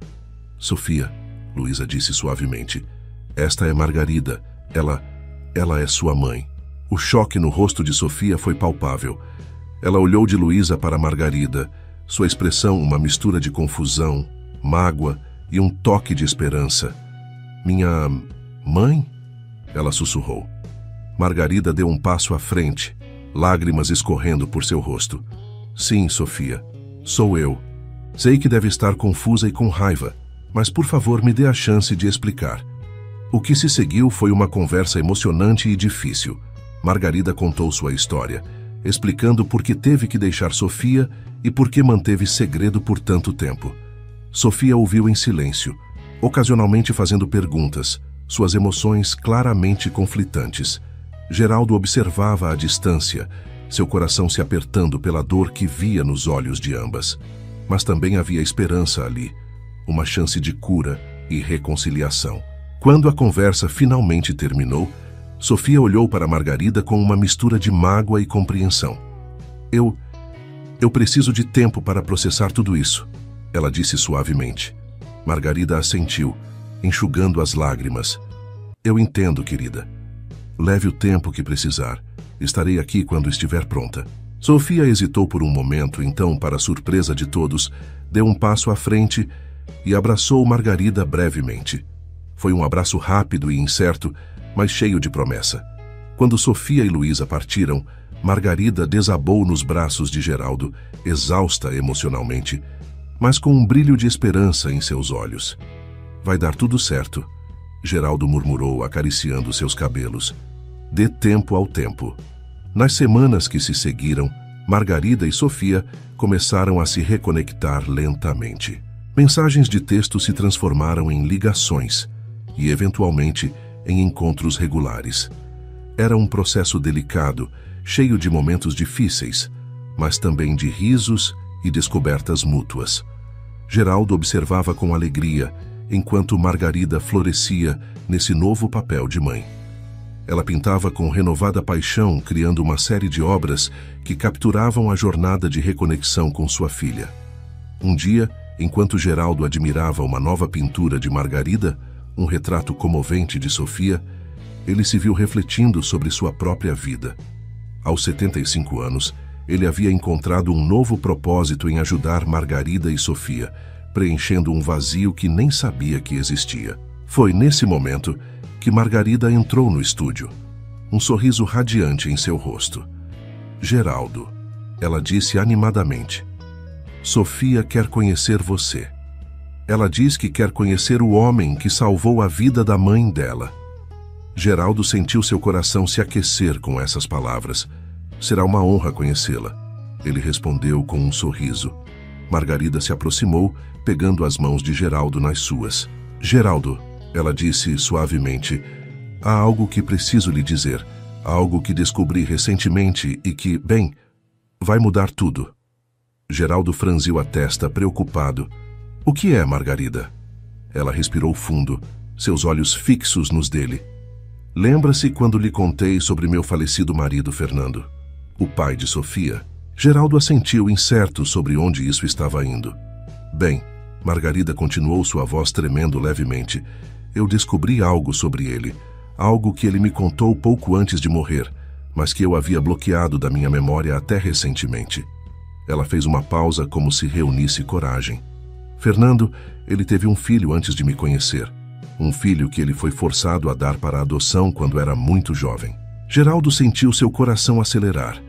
"Sofia," Luísa disse suavemente, "esta é Margarida. Ela é sua mãe." O choque no rosto de Sofia foi palpável. Ela olhou de Luísa para Margarida, sua expressão uma mistura de confusão, mágoa e um toque de esperança. "Minha mãe?" ela sussurrou. Margarida deu um passo à frente, lágrimas escorrendo por seu rosto. "Sim, Sofia, sou eu. Sei que deve estar confusa e com raiva, mas por favor me dê a chance de explicar." O que se seguiu foi uma conversa emocionante e difícil. Margarida contou sua história, explicando por que teve que deixar Sofia e por que manteve segredo por tanto tempo. Sofia ouviu em silêncio, ocasionalmente fazendo perguntas, suas emoções claramente conflitantes. Geraldo observava à distância, seu coração se apertando pela dor que via nos olhos de ambas. Mas também havia esperança ali, uma chance de cura e reconciliação. Quando a conversa finalmente terminou, Sofia olhou para Margarida com uma mistura de mágoa e compreensão. Eu preciso de tempo para processar tudo isso," ela disse suavemente. Margarida assentiu, enxugando as lágrimas. "Eu entendo, querida. Leve o tempo que precisar. Estarei aqui quando estiver pronta." Sofia hesitou por um momento, então, para surpresa de todos, deu um passo à frente e abraçou Margarida brevemente. Foi um abraço rápido e incerto, mas cheio de promessa. Quando Sofia e Luísa partiram, Margarida desabou nos braços de Geraldo, exausta emocionalmente, mas com um brilho de esperança em seus olhos. "Vai dar tudo certo," Geraldo murmurou, acariciando seus cabelos. "Dê tempo ao tempo." Nas semanas que se seguiram, Margarida e Sofia começaram a se reconectar lentamente. Mensagens de texto se transformaram em ligações e, eventualmente, em encontros regulares. Era um processo delicado, cheio de momentos difíceis, mas também de risos e descobertas mútuas. Geraldo observava com alegria, enquanto Margarida florescia nesse novo papel de mãe. Ela pintava com renovada paixão, criando uma série de obras que capturavam a jornada de reconexão com sua filha. Um dia, enquanto Geraldo admirava uma nova pintura de Margarida, um retrato comovente de Sofia, ele se viu refletindo sobre sua própria vida. Aos 75 anos, ele havia encontrado um novo propósito em ajudar Margarida e Sofia, preenchendo um vazio que nem sabia que existia. Foi nesse momento que Margarida entrou no estúdio, um sorriso radiante em seu rosto. "Geraldo," ela disse animadamente, "Sofia quer conhecer você. Ela diz que quer conhecer o homem que salvou a vida da mãe dela." Geraldo sentiu seu coração se aquecer com essas palavras. "Será uma honra conhecê-la," ele respondeu com um sorriso. Margarida se aproximou, pegando as mãos de Geraldo nas suas. "Geraldo," ela disse suavemente, "há algo que preciso lhe dizer, algo que descobri recentemente e que, bem, Vai mudar tudo. Geraldo franziu a testa, preocupado. O que é, Margarida? Ela respirou fundo, seus olhos fixos nos dele. Lembra-se quando lhe contei sobre meu falecido marido, Fernando, o pai de Sofia? Geraldo assentiu, incerto sobre onde isso estava indo. Bem, Margarida continuou, sua voz tremendo levemente. Eu descobri algo sobre ele, algo que ele me contou pouco antes de morrer, mas que eu havia bloqueado da minha memória até recentemente. Ela fez uma pausa como se reunisse coragem. Fernando, ele teve um filho antes de me conhecer. Um filho que ele foi forçado a dar para a adoção quando era muito jovem. Geraldo sentiu seu coração acelerar.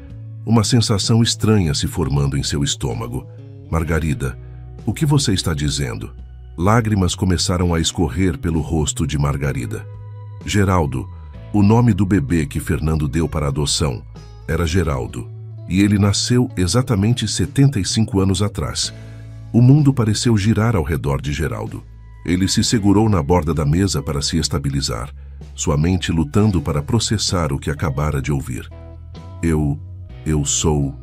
Uma sensação estranha se formando em seu estômago. Margarida, o que você está dizendo? Lágrimas começaram a escorrer pelo rosto de Margarida. Geraldo, o nome do bebê que Fernando deu para a adoção era Geraldo. E ele nasceu exatamente 75 anos atrás. O mundo pareceu girar ao redor de Geraldo. Ele se segurou na borda da mesa para se estabilizar, sua mente lutando para processar o que acabara de ouvir. Eu sou...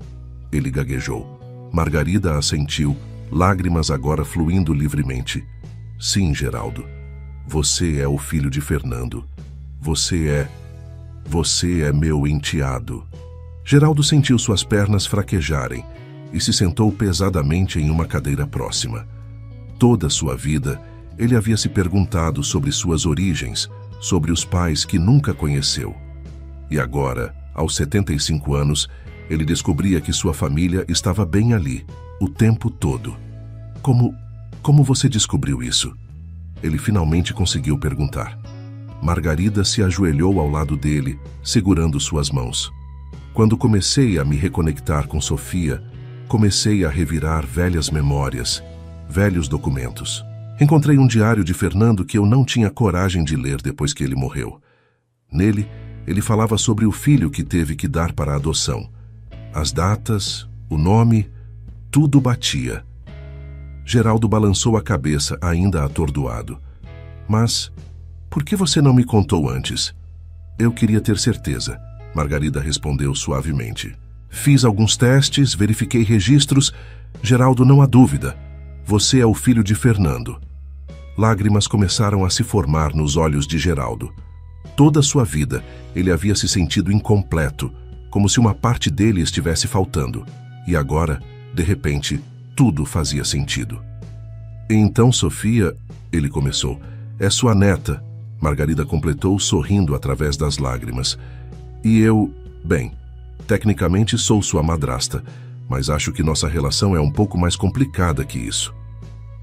Ele gaguejou. Margarida assentiu, lágrimas agora fluindo livremente. Sim, Geraldo. Você é o filho de Fernando. Você é meu enteado. Geraldo sentiu suas pernas fraquejarem e se sentou pesadamente em uma cadeira próxima. Toda sua vida, ele havia se perguntado sobre suas origens, sobre os pais que nunca conheceu. E agora, aos 75 anos, ele descobria que sua família estava bem ali, o tempo todo. Como você descobriu isso? Ele finalmente conseguiu perguntar. Margarida se ajoelhou ao lado dele, segurando suas mãos. Quando comecei a me reconectar com Sofia, comecei a revirar velhas memórias, velhos documentos. Encontrei um diário de Fernando que eu não tinha coragem de ler depois que ele morreu. Nele, ele falava sobre o filho que teve que dar para a adoção. As datas, o nome, tudo batia. Geraldo balançou a cabeça, ainda atordoado. Mas, por que você não me contou antes? Eu queria ter certeza. Margarida respondeu suavemente. Fiz alguns testes, verifiquei registros. Geraldo, não há dúvida. Você é o filho de Fernando. Lágrimas começaram a se formar nos olhos de Geraldo. Toda sua vida, ele havia se sentido incompleto, como se uma parte dele estivesse faltando. E agora, de repente, tudo fazia sentido. Então, Sofia, ele começou, é sua neta. Margarida completou, sorrindo através das lágrimas. E bem, tecnicamente sou sua madrasta, mas acho que nossa relação é um pouco mais complicada que isso.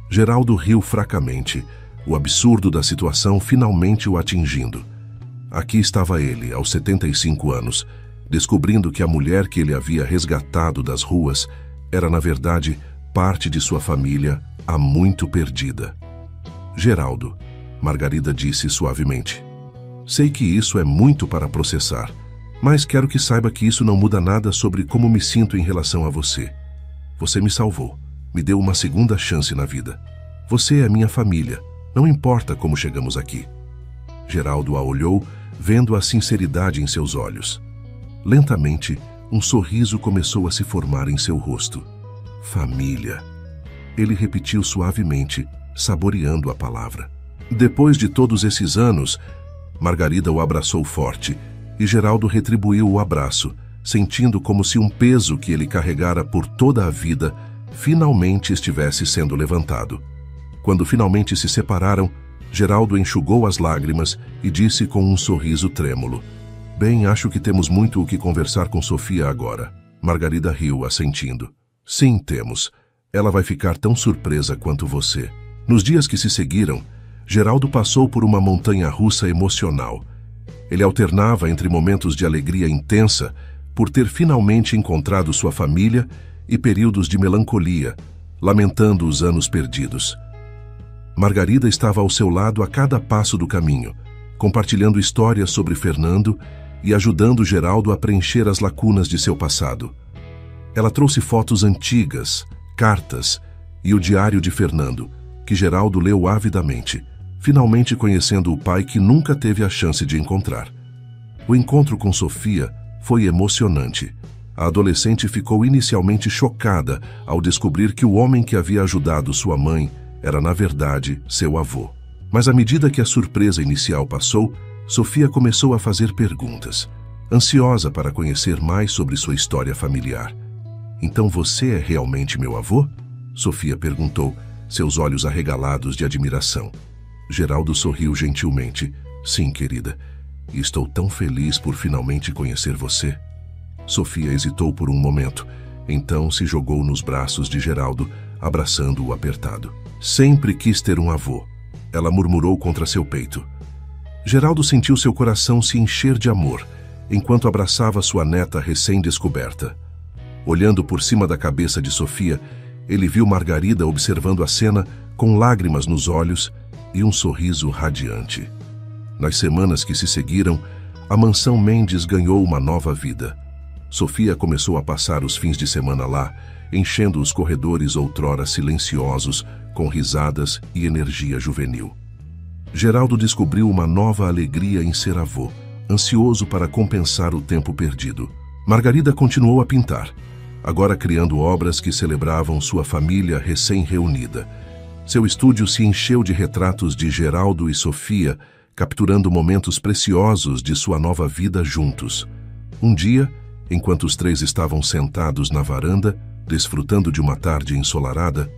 Geraldo riu fracamente, o absurdo da situação finalmente o atingindo. Aqui estava ele, aos 75 anos, descobrindo que a mulher que ele havia resgatado das ruas era, na verdade, parte de sua família há muito perdida. Geraldo, Margarida disse suavemente, sei que isso é muito para processar, mas quero que saiba que isso não muda nada sobre como me sinto em relação a você. Você me salvou, me deu uma segunda chance na vida. Você é minha família, não importa como chegamos aqui. Geraldo a olhou, vendo a sinceridade em seus olhos. Lentamente, um sorriso começou a se formar em seu rosto. Família. Ele repetiu suavemente, saboreando a palavra. Depois de todos esses anos, Margarida o abraçou forte, e Geraldo retribuiu o abraço, sentindo como se um peso que ele carregara por toda a vida finalmente estivesse sendo levantado. Quando finalmente se separaram, Geraldo enxugou as lágrimas e disse com um sorriso trêmulo, bem, acho que temos muito o que conversar com Sofia agora. Margarida riu, assentindo. Sim, temos. Ela vai ficar tão surpresa quanto você. Nos dias que se seguiram, Geraldo passou por uma montanha-russa emocional. Ele alternava entre momentos de alegria intensa por ter finalmente encontrado sua família e períodos de melancolia, lamentando os anos perdidos. Margarida estava ao seu lado a cada passo do caminho, compartilhando histórias sobre Fernando e ajudando Geraldo a preencher as lacunas de seu passado. Ela trouxe fotos antigas, cartas e o diário de Fernando, que Geraldo leu avidamente, finalmente conhecendo o pai que nunca teve a chance de encontrar. O encontro com Sofia foi emocionante. A adolescente ficou inicialmente chocada ao descobrir que o homem que havia ajudado sua mãe era, na verdade, seu avô. Mas à medida que a surpresa inicial passou, Sofia começou a fazer perguntas, ansiosa para conhecer mais sobre sua história familiar. "Então você é realmente meu avô?" Sofia perguntou, seus olhos arregalados de admiração. Geraldo sorriu gentilmente. "Sim, querida. E estou tão feliz por finalmente conhecer você." Sofia hesitou por um momento, então se jogou nos braços de Geraldo, abraçando-o apertado. "Sempre quis ter um avô", ela murmurou contra seu peito. Geraldo sentiu seu coração se encher de amor, enquanto abraçava sua neta recém-descoberta. Olhando por cima da cabeça de Sofia, ele viu Margarida observando a cena com lágrimas nos olhos e um sorriso radiante. Nas semanas que se seguiram, a mansão Mendes ganhou uma nova vida. Sofia começou a passar os fins de semana lá, enchendo os corredores outrora silenciosos com risadas e energia juvenil. Geraldo descobriu uma nova alegria em ser avô, ansioso para compensar o tempo perdido. Margarida continuou a pintar, agora criando obras que celebravam sua família recém-reunida. Seu estúdio se encheu de retratos de Geraldo e Sofia, capturando momentos preciosos de sua nova vida juntos. Um dia, enquanto os três estavam sentados na varanda, desfrutando de uma tarde ensolarada,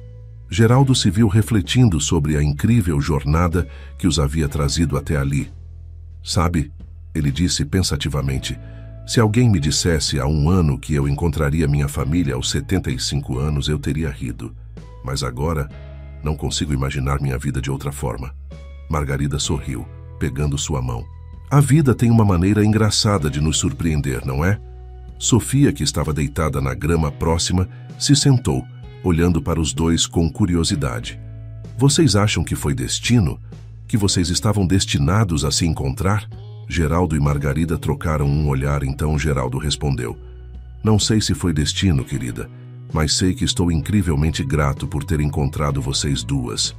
Geraldo se viu refletindo sobre a incrível jornada que os havia trazido até ali. "Sabe", ele disse pensativamente, "se alguém me dissesse há um ano que eu encontraria minha família aos 75 anos, eu teria rido. Mas agora, não consigo imaginar minha vida de outra forma." Margarida sorriu, pegando sua mão. "A vida tem uma maneira engraçada de nos surpreender, não é?" Sofia, que estava deitada na grama próxima, se sentou, olhando para os dois com curiosidade. "Vocês acham que foi destino? Que vocês estavam destinados a se encontrar?" Geraldo e Margarida trocaram um olhar, então Geraldo respondeu: "Não sei se foi destino, querida, mas sei que estou incrivelmente grato por ter encontrado vocês duas."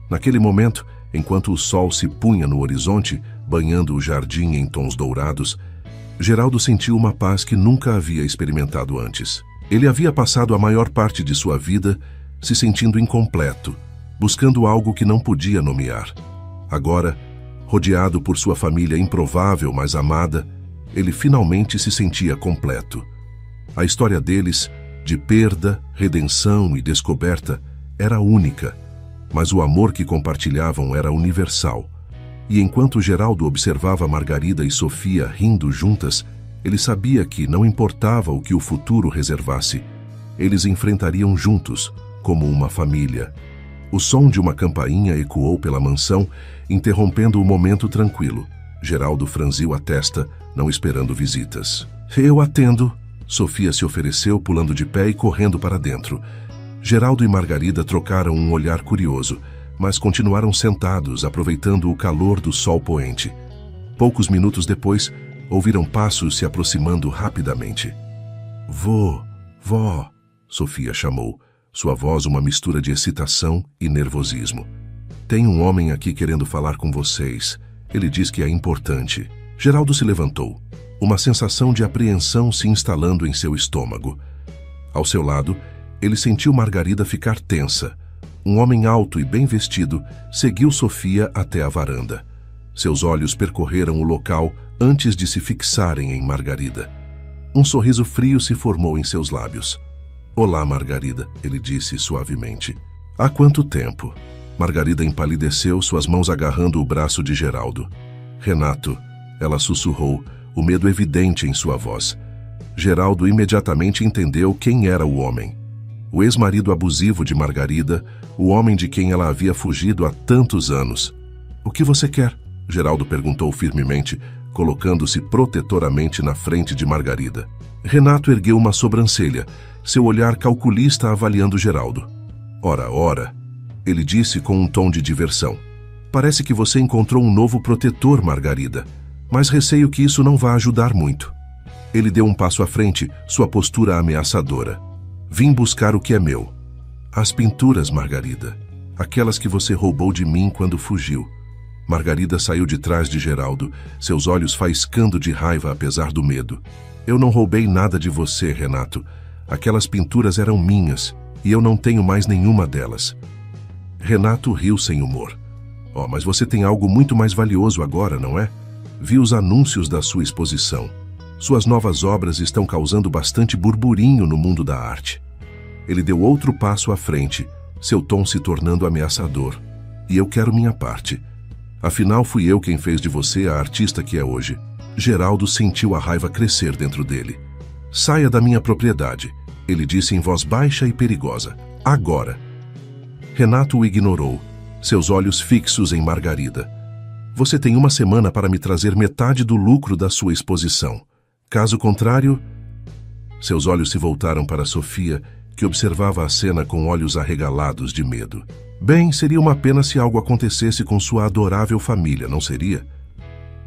Naquele momento, enquanto o sol se punha no horizonte, banhando o jardim em tons dourados, Geraldo sentiu uma paz que nunca havia experimentado antes. Ele havia passado a maior parte de sua vida se sentindo incompleto, buscando algo que não podia nomear. Agora, rodeado por sua família improvável, mas amada, ele finalmente se sentia completo. A história deles, de perda, redenção e descoberta, era única, mas o amor que compartilhavam era universal. E enquanto Geraldo observava Margarida e Sofia rindo juntas, ele sabia que, não importava o que o futuro reservasse, eles enfrentariam juntos, como uma família. O som de uma campainha ecoou pela mansão, interrompendo o momento tranquilo. Geraldo franziu a testa, não esperando visitas. "Eu atendo." Sofia se ofereceu, pulando de pé e correndo para dentro. Geraldo e Margarida trocaram um olhar curioso, mas continuaram sentados, aproveitando o calor do sol poente. Poucos minutos depois, ouviram passos se aproximando rapidamente. Vó, Sofia chamou, sua voz uma mistura de excitação e nervosismo. "Tem um homem aqui querendo falar com vocês. Ele diz que é importante." Geraldo se levantou, uma sensação de apreensão se instalando em seu estômago. Ao seu lado, ele sentiu Margarida ficar tensa. Um homem alto e bem vestido seguiu Sofia até a varanda. Seus olhos percorreram o local antes de se fixarem em Margarida. Um sorriso frio se formou em seus lábios. "Olá, Margarida", ele disse suavemente. "Há quanto tempo?" Margarida empalideceu, suas mãos agarrando o braço de Geraldo. "Renato", ela sussurrou, o medo evidente em sua voz. Geraldo imediatamente entendeu quem era o homem. O ex-marido abusivo de Margarida, o homem de quem ela havia fugido há tantos anos. "O que você quer?" Geraldo perguntou firmemente, colocando-se protetoramente na frente de Margarida. Renato ergueu uma sobrancelha, seu olhar calculista avaliando Geraldo. Ora, ele disse com um tom de diversão. "Parece que você encontrou um novo protetor, Margarida, mas receio que isso não vá ajudar muito." Ele deu um passo à frente, sua postura ameaçadora. "Vim buscar o que é meu. As pinturas, Margarida. Aquelas que você roubou de mim quando fugiu." Margarida saiu de trás de Geraldo, seus olhos faiscando de raiva apesar do medo. Eu não roubei nada de você, Renato. Aquelas pinturas eram minhas e eu não tenho mais nenhuma delas. Renato riu sem humor. Oh, mas você tem algo muito mais valioso agora, não é? Vi os anúncios da sua exposição. Suas novas obras estão causando bastante burburinho no mundo da arte. Ele deu outro passo à frente, seu tom se tornando ameaçador. E eu quero minha parte. Afinal, fui eu quem fez de você a artista que é hoje. Geraldo sentiu a raiva crescer dentro dele. Saia da minha propriedade, ele disse em voz baixa e perigosa. Agora. Renato o ignorou, seus olhos fixos em Margarida. Você tem uma semana para me trazer metade do lucro da sua exposição. Caso contrário... Seus olhos se voltaram para Sofia, que observava a cena com olhos arregalados de medo. Bem, seria uma pena se algo acontecesse com sua adorável família, não seria?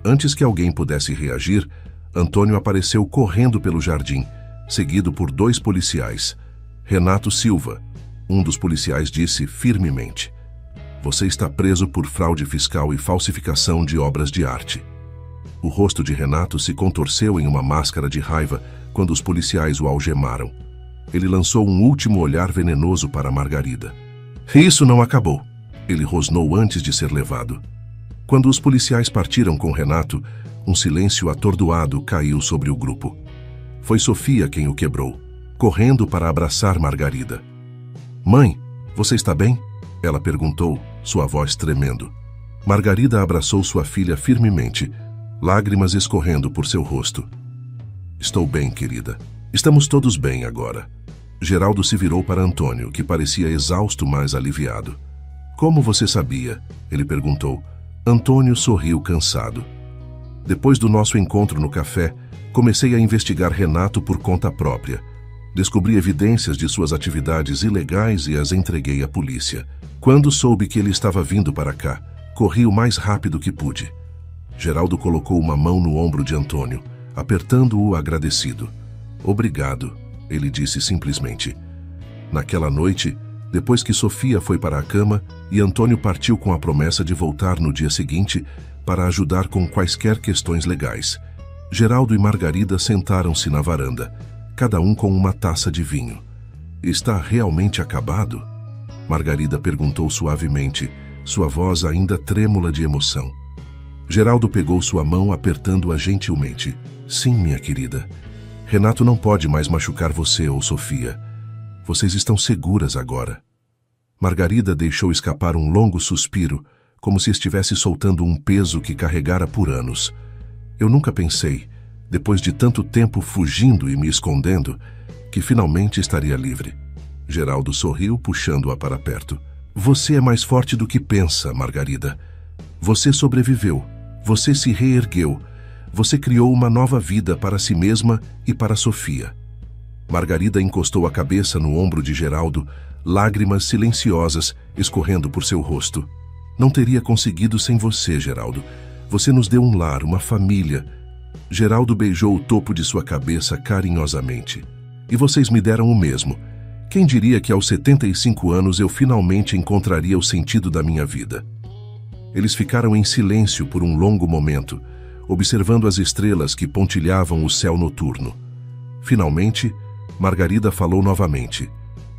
Antes que alguém pudesse reagir, Antônio apareceu correndo pelo jardim, seguido por 2 policiais. Renato Silva. Um dos policiais disse firmemente: Você está preso por fraude fiscal e falsificação de obras de arte. O rosto de Renato se contorceu em uma máscara de raiva quando os policiais o algemaram. Ele lançou um último olhar venenoso para Margarida. Isso não acabou. Ele rosnou antes de ser levado. Quando os policiais partiram com Renato, um silêncio atordoado caiu sobre o grupo. Foi Sofia quem o quebrou, correndo para abraçar Margarida. Mãe, você está bem? Ela perguntou, sua voz tremendo. Margarida abraçou sua filha firmemente, lágrimas escorrendo por seu rosto. Estou bem, querida. Estamos todos bem agora. Geraldo se virou para Antônio, que parecia exausto, mas aliviado. Como você sabia? Ele perguntou. Antônio sorriu cansado. Depois do nosso encontro no café, comecei a investigar Renato por conta própria. Descobri evidências de suas atividades ilegais e as entreguei à polícia. Quando soube que ele estava vindo para cá, corri o mais rápido que pude. Geraldo colocou uma mão no ombro de Antônio, apertando-o agradecido. Obrigado, ele disse simplesmente. Naquela noite, depois que Sofia foi para a cama e Antônio partiu com a promessa de voltar no dia seguinte para ajudar com quaisquer questões legais, Geraldo e Margarida sentaram-se na varanda, cada um com uma taça de vinho. Está realmente acabado? Margarida perguntou suavemente, sua voz ainda trêmula de emoção. Geraldo pegou sua mão apertando-a gentilmente. Sim, minha querida. Renato não pode mais machucar você ou Sofia. Vocês estão seguras agora. Margarida deixou escapar um longo suspiro, como se estivesse soltando um peso que carregara por anos. Eu nunca pensei, depois de tanto tempo fugindo e me escondendo, que finalmente estaria livre. Geraldo sorriu, puxando-a para perto. Você é mais forte do que pensa, Margarida. Você sobreviveu. Você se reergueu. Você criou uma nova vida para si mesma e para Sofia. Margarida encostou a cabeça no ombro de Geraldo, lágrimas silenciosas escorrendo por seu rosto. Não teria conseguido sem você, Geraldo. Você nos deu um lar, uma família. Geraldo beijou o topo de sua cabeça carinhosamente. E vocês me deram o mesmo. Quem diria que aos 75 anos eu finalmente encontraria o sentido da minha vida? Eles ficaram em silêncio por um longo momento, observando as estrelas que pontilhavam o céu noturno. Finalmente, Margarida falou novamente,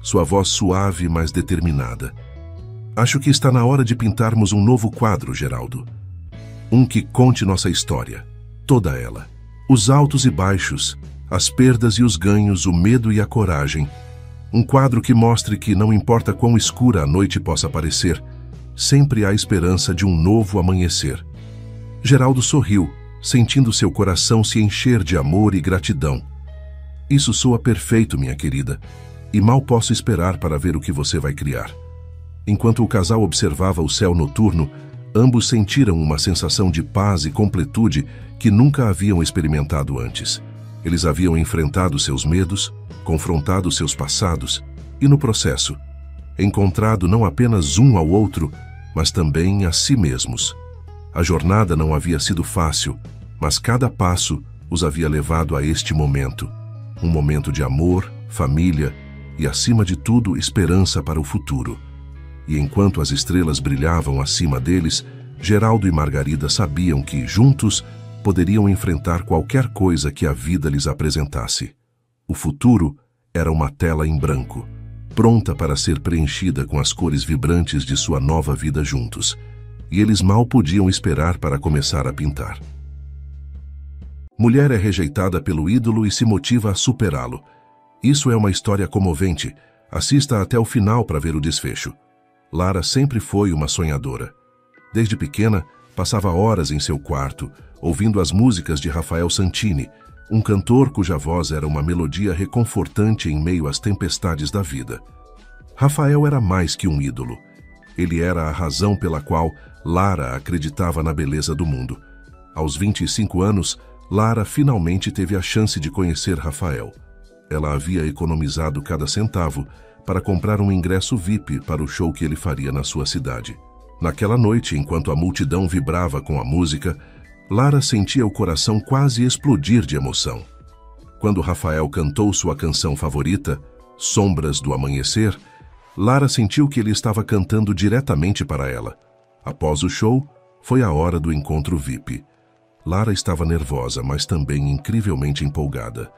sua voz suave, mas determinada. Acho que está na hora de pintarmos um novo quadro, Geraldo. Um que conte nossa história, toda ela. Os altos e baixos, as perdas e os ganhos, o medo e a coragem. Um quadro que mostre que, não importa quão escura a noite possa parecer, sempre há esperança de um novo amanhecer. Geraldo sorriu, sentindo seu coração se encher de amor e gratidão. Isso soa perfeito, minha querida, e mal posso esperar para ver o que você vai criar. Enquanto o casal observava o céu noturno, ambos sentiram uma sensação de paz e completude que nunca haviam experimentado antes. Eles haviam enfrentado seus medos, confrontado seus passados e, no processo, encontrado não apenas um ao outro, mas também a si mesmos. A jornada não havia sido fácil, mas cada passo os havia levado a este momento. Um momento de amor, família e, acima de tudo, esperança para o futuro. E enquanto as estrelas brilhavam acima deles, Geraldo e Margarida sabiam que, juntos, poderiam enfrentar qualquer coisa que a vida lhes apresentasse. O futuro era uma tela em branco, pronta para ser preenchida com as cores vibrantes de sua nova vida juntos, e eles mal podiam esperar para começar a pintar. Mulher é rejeitada pelo ídolo e se motiva a superá-lo. Isso é uma história comovente. Assista até o final para ver o desfecho. Lara sempre foi uma sonhadora. Desde pequena, passava horas em seu quarto, ouvindo as músicas de Rafael Santini, um cantor cuja voz era uma melodia reconfortante em meio às tempestades da vida. Rafael era mais que um ídolo. Ele era a razão pela qual Lara acreditava na beleza do mundo. Aos 25 anos, Lara finalmente teve a chance de conhecer Rafael. Ela havia economizado cada centavo para comprar um ingresso VIP para o show que ele faria na sua cidade. Naquela noite, enquanto a multidão vibrava com a música, Lara sentia o coração quase explodir de emoção. Quando Rafael cantou sua canção favorita, Sombras do Amanhecer, Lara sentiu que ele estava cantando diretamente para ela. Após o show, foi a hora do encontro VIP. Lara estava nervosa, mas também incrivelmente empolgada.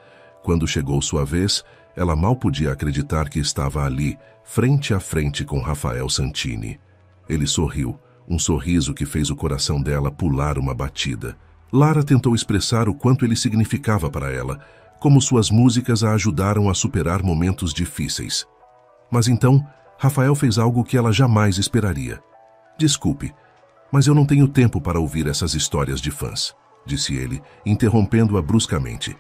Quando chegou sua vez, ela mal podia acreditar que estava ali, frente a frente com Rafael Santini. Ele sorriu, um sorriso que fez o coração dela pular uma batida. Lara tentou expressar o quanto ele significava para ela, como suas músicas a ajudaram a superar momentos difíceis. Mas então, Rafael fez algo que ela jamais esperaria. "Desculpe, mas eu não tenho tempo para ouvir essas histórias de fãs", disse ele, interrompendo-a bruscamente.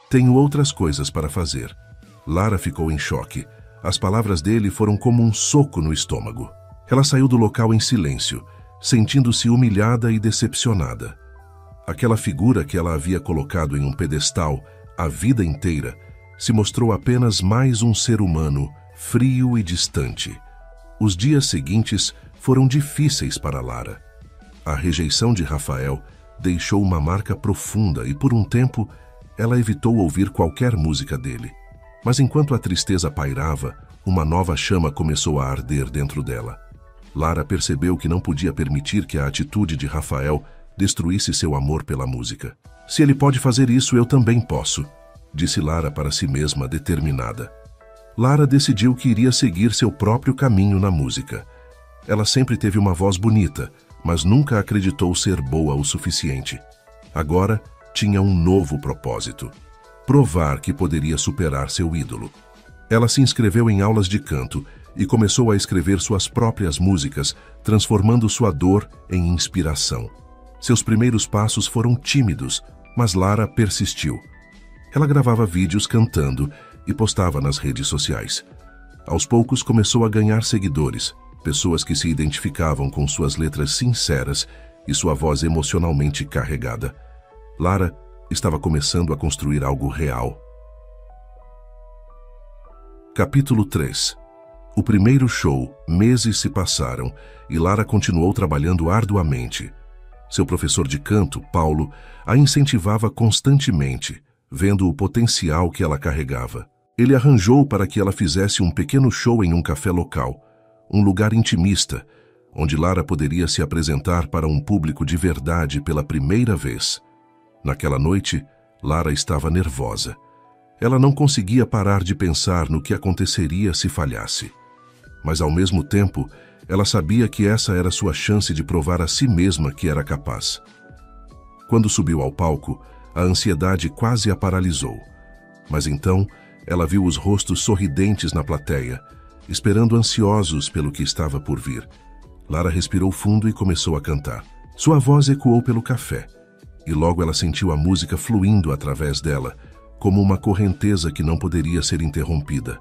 "Tenho outras coisas para fazer." Lara ficou em choque. As palavras dele foram como um soco no estômago. Ela saiu do local em silêncio, sentindo-se humilhada e decepcionada. Aquela figura que ela havia colocado em um pedestal a vida inteira se mostrou apenas mais um ser humano, frio e distante. Os dias seguintes foram difíceis para Lara. A rejeição de Rafael deixou uma marca profunda e, por um tempo, ela evitou ouvir qualquer música dele. Mas enquanto a tristeza pairava, uma nova chama começou a arder dentro dela. Lara percebeu que não podia permitir que a atitude de Rafael destruísse seu amor pela música. "Se ele pode fazer isso, eu também posso", disse Lara para si mesma, determinada. Lara decidiu que iria seguir seu próprio caminho na música. Ela sempre teve uma voz bonita, mas nunca acreditou ser boa o suficiente. Agora tinha um novo propósito: provar que poderia superar seu ídolo. Ela se inscreveu em aulas de canto e começou a escrever suas próprias músicas, transformando sua dor em inspiração. Seus primeiros passos foram tímidos, mas Lara persistiu. Ela gravava vídeos cantando e postava nas redes sociais. Aos poucos começou a ganhar seguidores, pessoas que se identificavam com suas letras sinceras e sua voz emocionalmente carregada. Lara estava começando a construir algo real. Capítulo 3. O primeiro show. Meses se passaram e Lara continuou trabalhando arduamente. Seu professor de canto, Paulo, a incentivava constantemente, vendo o potencial que ela carregava. Ele arranjou para que ela fizesse um pequeno show em um café local, um lugar intimista, onde Lara poderia se apresentar para um público de verdade pela primeira vez. Naquela noite, Lara estava nervosa. Ela não conseguia parar de pensar no que aconteceria se falhasse. Mas, ao mesmo tempo, ela sabia que essa era sua chance de provar a si mesma que era capaz. Quando subiu ao palco, a ansiedade quase a paralisou. Mas então, ela viu os rostos sorridentes na plateia, esperando ansiosos pelo que estava por vir. Lara respirou fundo e começou a cantar. Sua voz ecoou pelo café, e logo ela sentiu a música fluindo através dela, como uma correnteza que não poderia ser interrompida.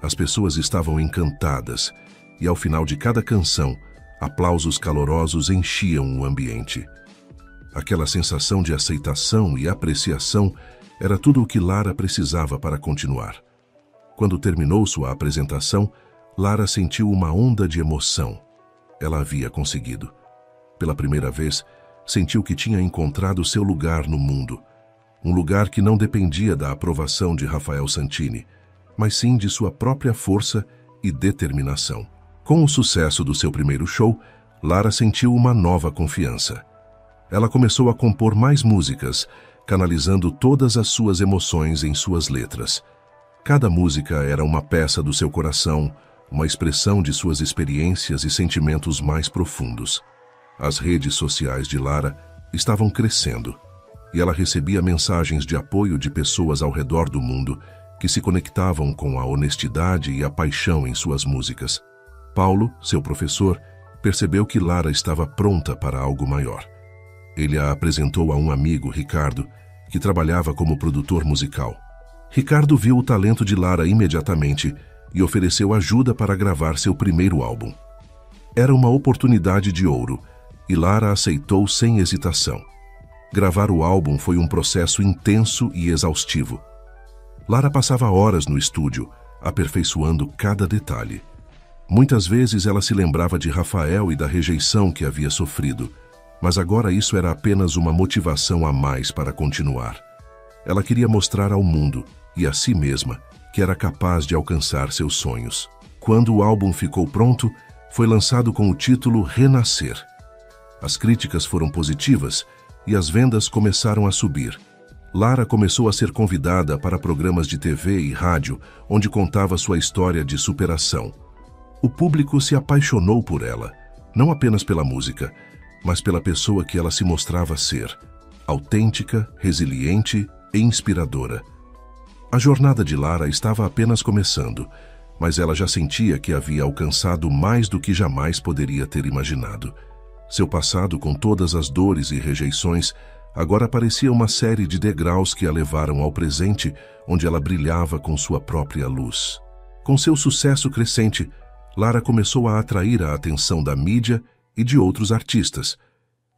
As pessoas estavam encantadas, e ao final de cada canção, aplausos calorosos enchiam o ambiente. Aquela sensação de aceitação e apreciação era tudo o que Lara precisava para continuar. Quando terminou sua apresentação, Lara sentiu uma onda de emoção. Ela havia conseguido. Pela primeira vez, sentiu que tinha encontrado seu lugar no mundo. Um lugar que não dependia da aprovação de Rafael Santini, mas sim de sua própria força e determinação. Com o sucesso do seu primeiro show, Lara sentiu uma nova confiança. Ela começou a compor mais músicas, canalizando todas as suas emoções em suas letras. Cada música era uma peça do seu coração, uma expressão de suas experiências e sentimentos mais profundos. As redes sociais de Lara estavam crescendo, e ela recebia mensagens de apoio de pessoas ao redor do mundo que se conectavam com a honestidade e a paixão em suas músicas. Paulo, seu professor, percebeu que Lara estava pronta para algo maior. Ele a apresentou a um amigo, Ricardo, que trabalhava como produtor musical. Ricardo viu o talento de Lara imediatamente e ofereceu ajuda para gravar seu primeiro álbum. Era uma oportunidade de ouro, e Lara aceitou sem hesitação. Gravar o álbum foi um processo intenso e exaustivo. Lara passava horas no estúdio, aperfeiçoando cada detalhe. Muitas vezes ela se lembrava de Rafael e da rejeição que havia sofrido, mas agora isso era apenas uma motivação a mais para continuar. Ela queria mostrar ao mundo e a si mesma que era capaz de alcançar seus sonhos. Quando o álbum ficou pronto, foi lançado com o título Renascer. As críticas foram positivas e as vendas começaram a subir. Lara começou a ser convidada para programas de TV e rádio, onde contava sua história de superação. O público se apaixonou por ela, não apenas pela música, mas pela pessoa que ela se mostrava ser, autêntica, resiliente e inspiradora. A jornada de Lara estava apenas começando, mas ela já sentia que havia alcançado mais do que jamais poderia ter imaginado. Seu passado, com todas as dores e rejeições, agora parecia uma série de degraus que a levaram ao presente, onde ela brilhava com sua própria luz. Com seu sucesso crescente, Lara começou a atrair a atenção da mídia e de outros artistas.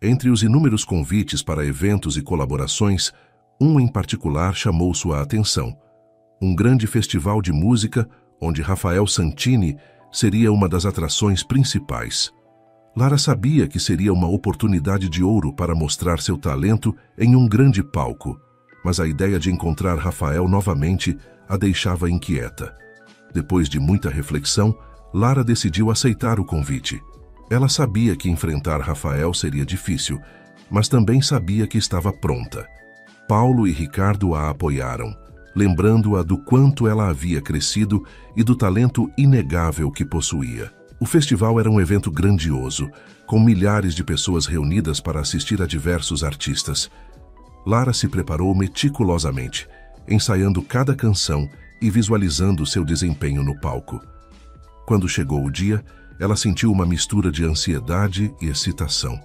Entre os inúmeros convites para eventos e colaborações, um em particular chamou sua atenção. Um grande festival de música, onde Rafael Santini seria uma das atrações principais. Lara sabia que seria uma oportunidade de ouro para mostrar seu talento em um grande palco, mas a ideia de encontrar Rafael novamente a deixava inquieta. Depois de muita reflexão, Lara decidiu aceitar o convite. Ela sabia que enfrentar Rafael seria difícil, mas também sabia que estava pronta. Paulo e Ricardo a apoiaram, lembrando-a do quanto ela havia crescido e do talento inegável que possuía. O festival era um evento grandioso, com milhares de pessoas reunidas para assistir a diversos artistas. Lara se preparou meticulosamente, ensaiando cada canção e visualizando seu desempenho no palco. Quando chegou o dia, ela sentiu uma mistura de ansiedade e excitação.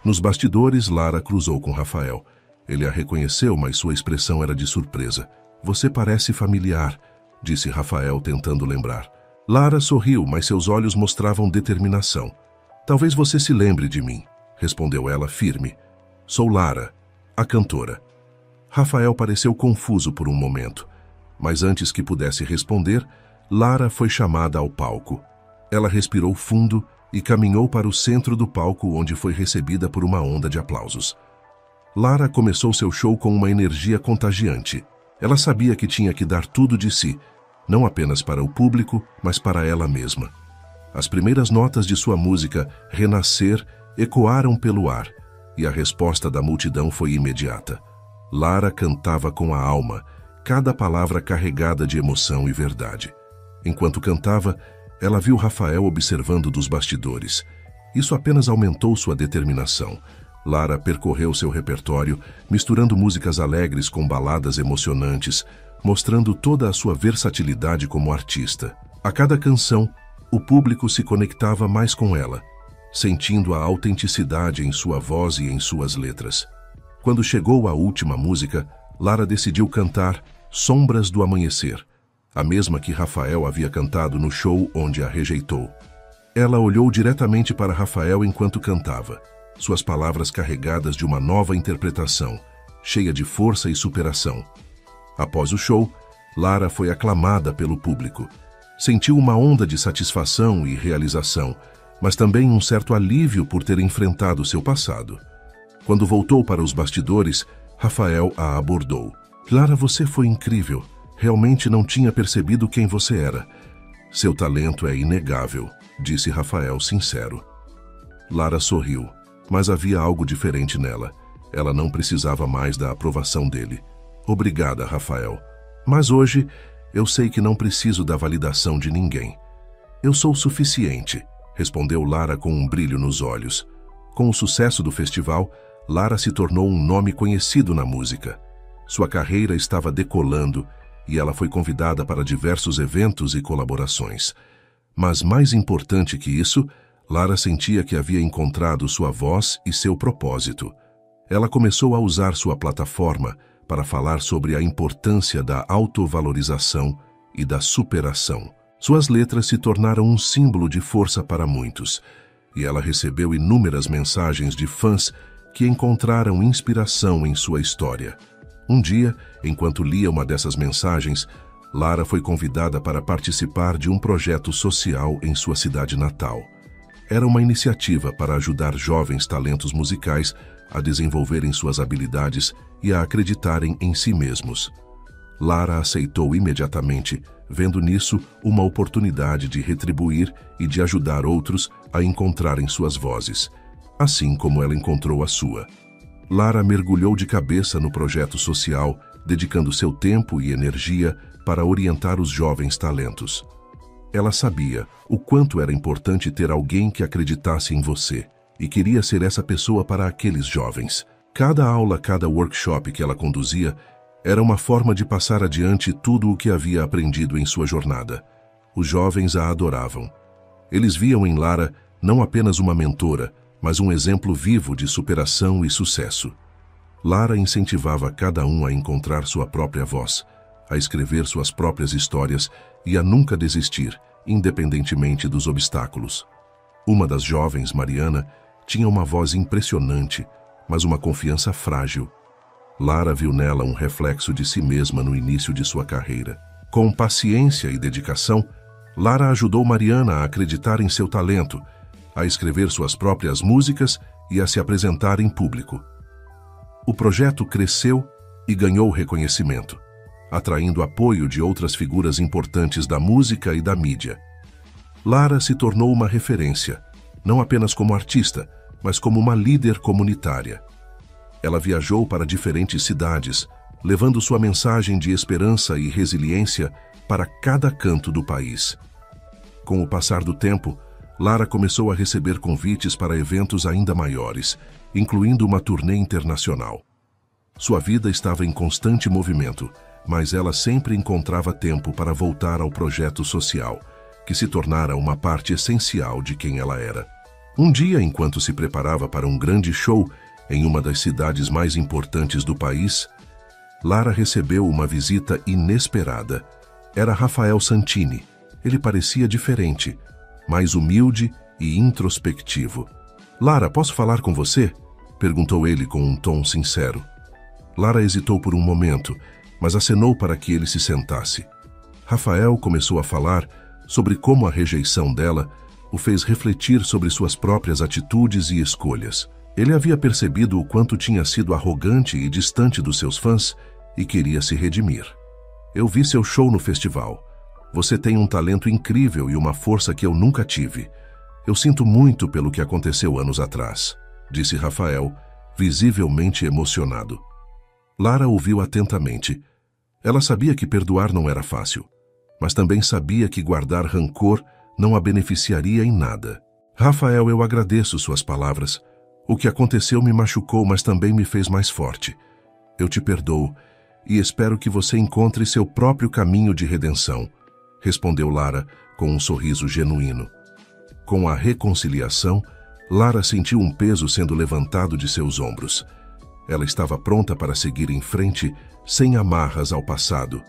Nos bastidores, Lara cruzou com Rafael. Ele a reconheceu, mas sua expressão era de surpresa. "Você parece familiar", disse Rafael, tentando lembrar. Lara sorriu, mas seus olhos mostravam determinação. "Talvez você se lembre de mim", respondeu ela firme. "Sou Lara, a cantora." Rafael pareceu confuso por um momento, mas antes que pudesse responder, Lara foi chamada ao palco. Ela respirou fundo e caminhou para o centro do palco, onde foi recebida por uma onda de aplausos. Lara começou seu show com uma energia contagiante. Ela sabia que tinha que dar tudo de si, não apenas para o público, mas para ela mesma. As primeiras notas de sua música, Renascer, ecoaram pelo ar, e a resposta da multidão foi imediata. Lara cantava com a alma, cada palavra carregada de emoção e verdade. Enquanto cantava, ela viu Rafael observando dos bastidores. Isso apenas aumentou sua determinação. Lara percorreu seu repertório, misturando músicas alegres com baladas emocionantes, mostrando toda a sua versatilidade como artista. A cada canção, o público se conectava mais com ela, sentindo a autenticidade em sua voz e em suas letras. Quando chegou a última música, Lara decidiu cantar Sombras do Amanhecer, a mesma que Rafael havia cantado no show onde a rejeitou. Ela olhou diretamente para Rafael enquanto cantava, suas palavras carregadas de uma nova interpretação, cheia de força e superação. Após o show, Lara foi aclamada pelo público. Sentiu uma onda de satisfação e realização, mas também um certo alívio por ter enfrentado seu passado. Quando voltou para os bastidores, Rafael a abordou. "Lara, você foi incrível. Realmente não tinha percebido quem você era. Seu talento é inegável", disse Rafael sincero. Lara sorriu. Mas havia algo diferente nela. Ela não precisava mais da aprovação dele. Obrigada, Rafael. Mas hoje, eu sei que não preciso da validação de ninguém. Eu sou o suficiente, respondeu Lara com um brilho nos olhos. Com o sucesso do festival, Lara se tornou um nome conhecido na música. Sua carreira estava decolando e ela foi convidada para diversos eventos e colaborações. Mas mais importante que isso, Lara sentia que havia encontrado sua voz e seu propósito. Ela começou a usar sua plataforma para falar sobre a importância da autovalorização e da superação. Suas letras se tornaram um símbolo de força para muitos, e ela recebeu inúmeras mensagens de fãs que encontraram inspiração em sua história. Um dia, enquanto lia uma dessas mensagens, Lara foi convidada para participar de um projeto social em sua cidade natal. Era uma iniciativa para ajudar jovens talentos musicais a desenvolverem suas habilidades e a acreditarem em si mesmos. Lara aceitou imediatamente, vendo nisso uma oportunidade de retribuir e de ajudar outros a encontrarem suas vozes, assim como ela encontrou a sua. Lara mergulhou de cabeça no projeto social, dedicando seu tempo e energia para orientar os jovens talentos. Ela sabia o quanto era importante ter alguém que acreditasse em você e queria ser essa pessoa para aqueles jovens. Cada aula, cada workshop que ela conduzia era uma forma de passar adiante tudo o que havia aprendido em sua jornada. Os jovens a adoravam. Eles viam em Lara não apenas uma mentora, mas um exemplo vivo de superação e sucesso. Lara incentivava cada um a encontrar sua própria voz, a escrever suas próprias histórias e a nunca desistir, independentemente dos obstáculos. Uma das jovens, Mariana, tinha uma voz impressionante, mas uma confiança frágil. Lara viu nela um reflexo de si mesma no início de sua carreira. Com paciência e dedicação, Lara ajudou Mariana a acreditar em seu talento, a escrever suas próprias músicas e a se apresentar em público. O projeto cresceu e ganhou reconhecimento, atraindo apoio de outras figuras importantes da música e da mídia. Lara se tornou uma referência, não apenas como artista, mas como uma líder comunitária. Ela viajou para diferentes cidades, levando sua mensagem de esperança e resiliência para cada canto do país. Com o passar do tempo, Lara começou a receber convites para eventos ainda maiores, incluindo uma turnê internacional. Sua vida estava em constante movimento, mas ela sempre encontrava tempo para voltar ao projeto social, que se tornara uma parte essencial de quem ela era. Um dia, enquanto se preparava para um grande show em uma das cidades mais importantes do país, Lara recebeu uma visita inesperada. Era Rafael Santini. Ele parecia diferente, mais humilde e introspectivo. "Lara, posso falar com você?" perguntou ele com um tom sincero. Lara hesitou por um momento, mas acenou para que ele se sentasse. Rafael começou a falar sobre como a rejeição dela o fez refletir sobre suas próprias atitudes e escolhas. Ele havia percebido o quanto tinha sido arrogante e distante dos seus fãs e queria se redimir. "Eu vi seu show no festival. Você tem um talento incrível e uma força que eu nunca tive. Eu sinto muito pelo que aconteceu anos atrás", disse Rafael, visivelmente emocionado. Lara ouviu atentamente. Ela sabia que perdoar não era fácil, mas também sabia que guardar rancor não a beneficiaria em nada. "Rafael, eu agradeço suas palavras. O que aconteceu me machucou, mas também me fez mais forte. Eu te perdoo e espero que você encontre seu próprio caminho de redenção", respondeu Lara com um sorriso genuíno. Com a reconciliação, Lara sentiu um peso sendo levantado de seus ombros. Ela estava pronta para seguir em frente, sem amarras ao passado.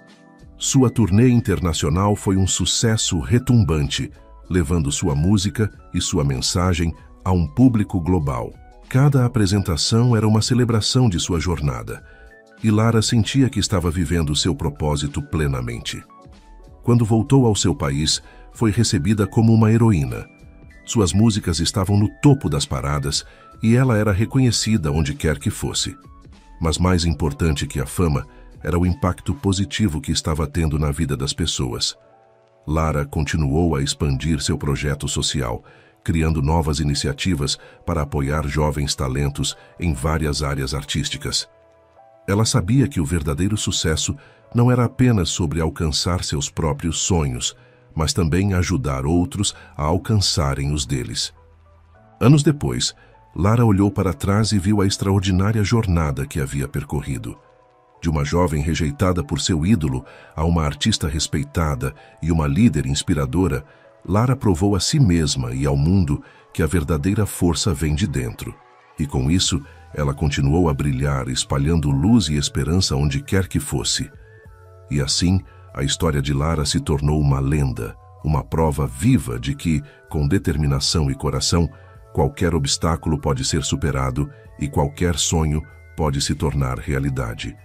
Sua turnê internacional foi um sucesso retumbante, levando sua música e sua mensagem a um público global. Cada apresentação era uma celebração de sua jornada, e Lara sentia que estava vivendo seu propósito plenamente. Quando voltou ao seu país, foi recebida como uma heroína. Suas músicas estavam no topo das paradas e ela era reconhecida onde quer que fosse. Mas mais importante que a fama era o impacto positivo que estava tendo na vida das pessoas. Lara continuou a expandir seu projeto social, criando novas iniciativas para apoiar jovens talentos em várias áreas artísticas. Ela sabia que o verdadeiro sucesso não era apenas sobre alcançar seus próprios sonhos, mas também ajudar outros a alcançarem os deles. Anos depois, Lara olhou para trás e viu a extraordinária jornada que havia percorrido. De uma jovem rejeitada por seu ídolo a uma artista respeitada e uma líder inspiradora, Lara provou a si mesma e ao mundo que a verdadeira força vem de dentro. E com isso, ela continuou a brilhar, espalhando luz e esperança onde quer que fosse. E assim, a história de Lara se tornou uma lenda, uma prova viva de que, com determinação e coração, qualquer obstáculo pode ser superado e qualquer sonho pode se tornar realidade.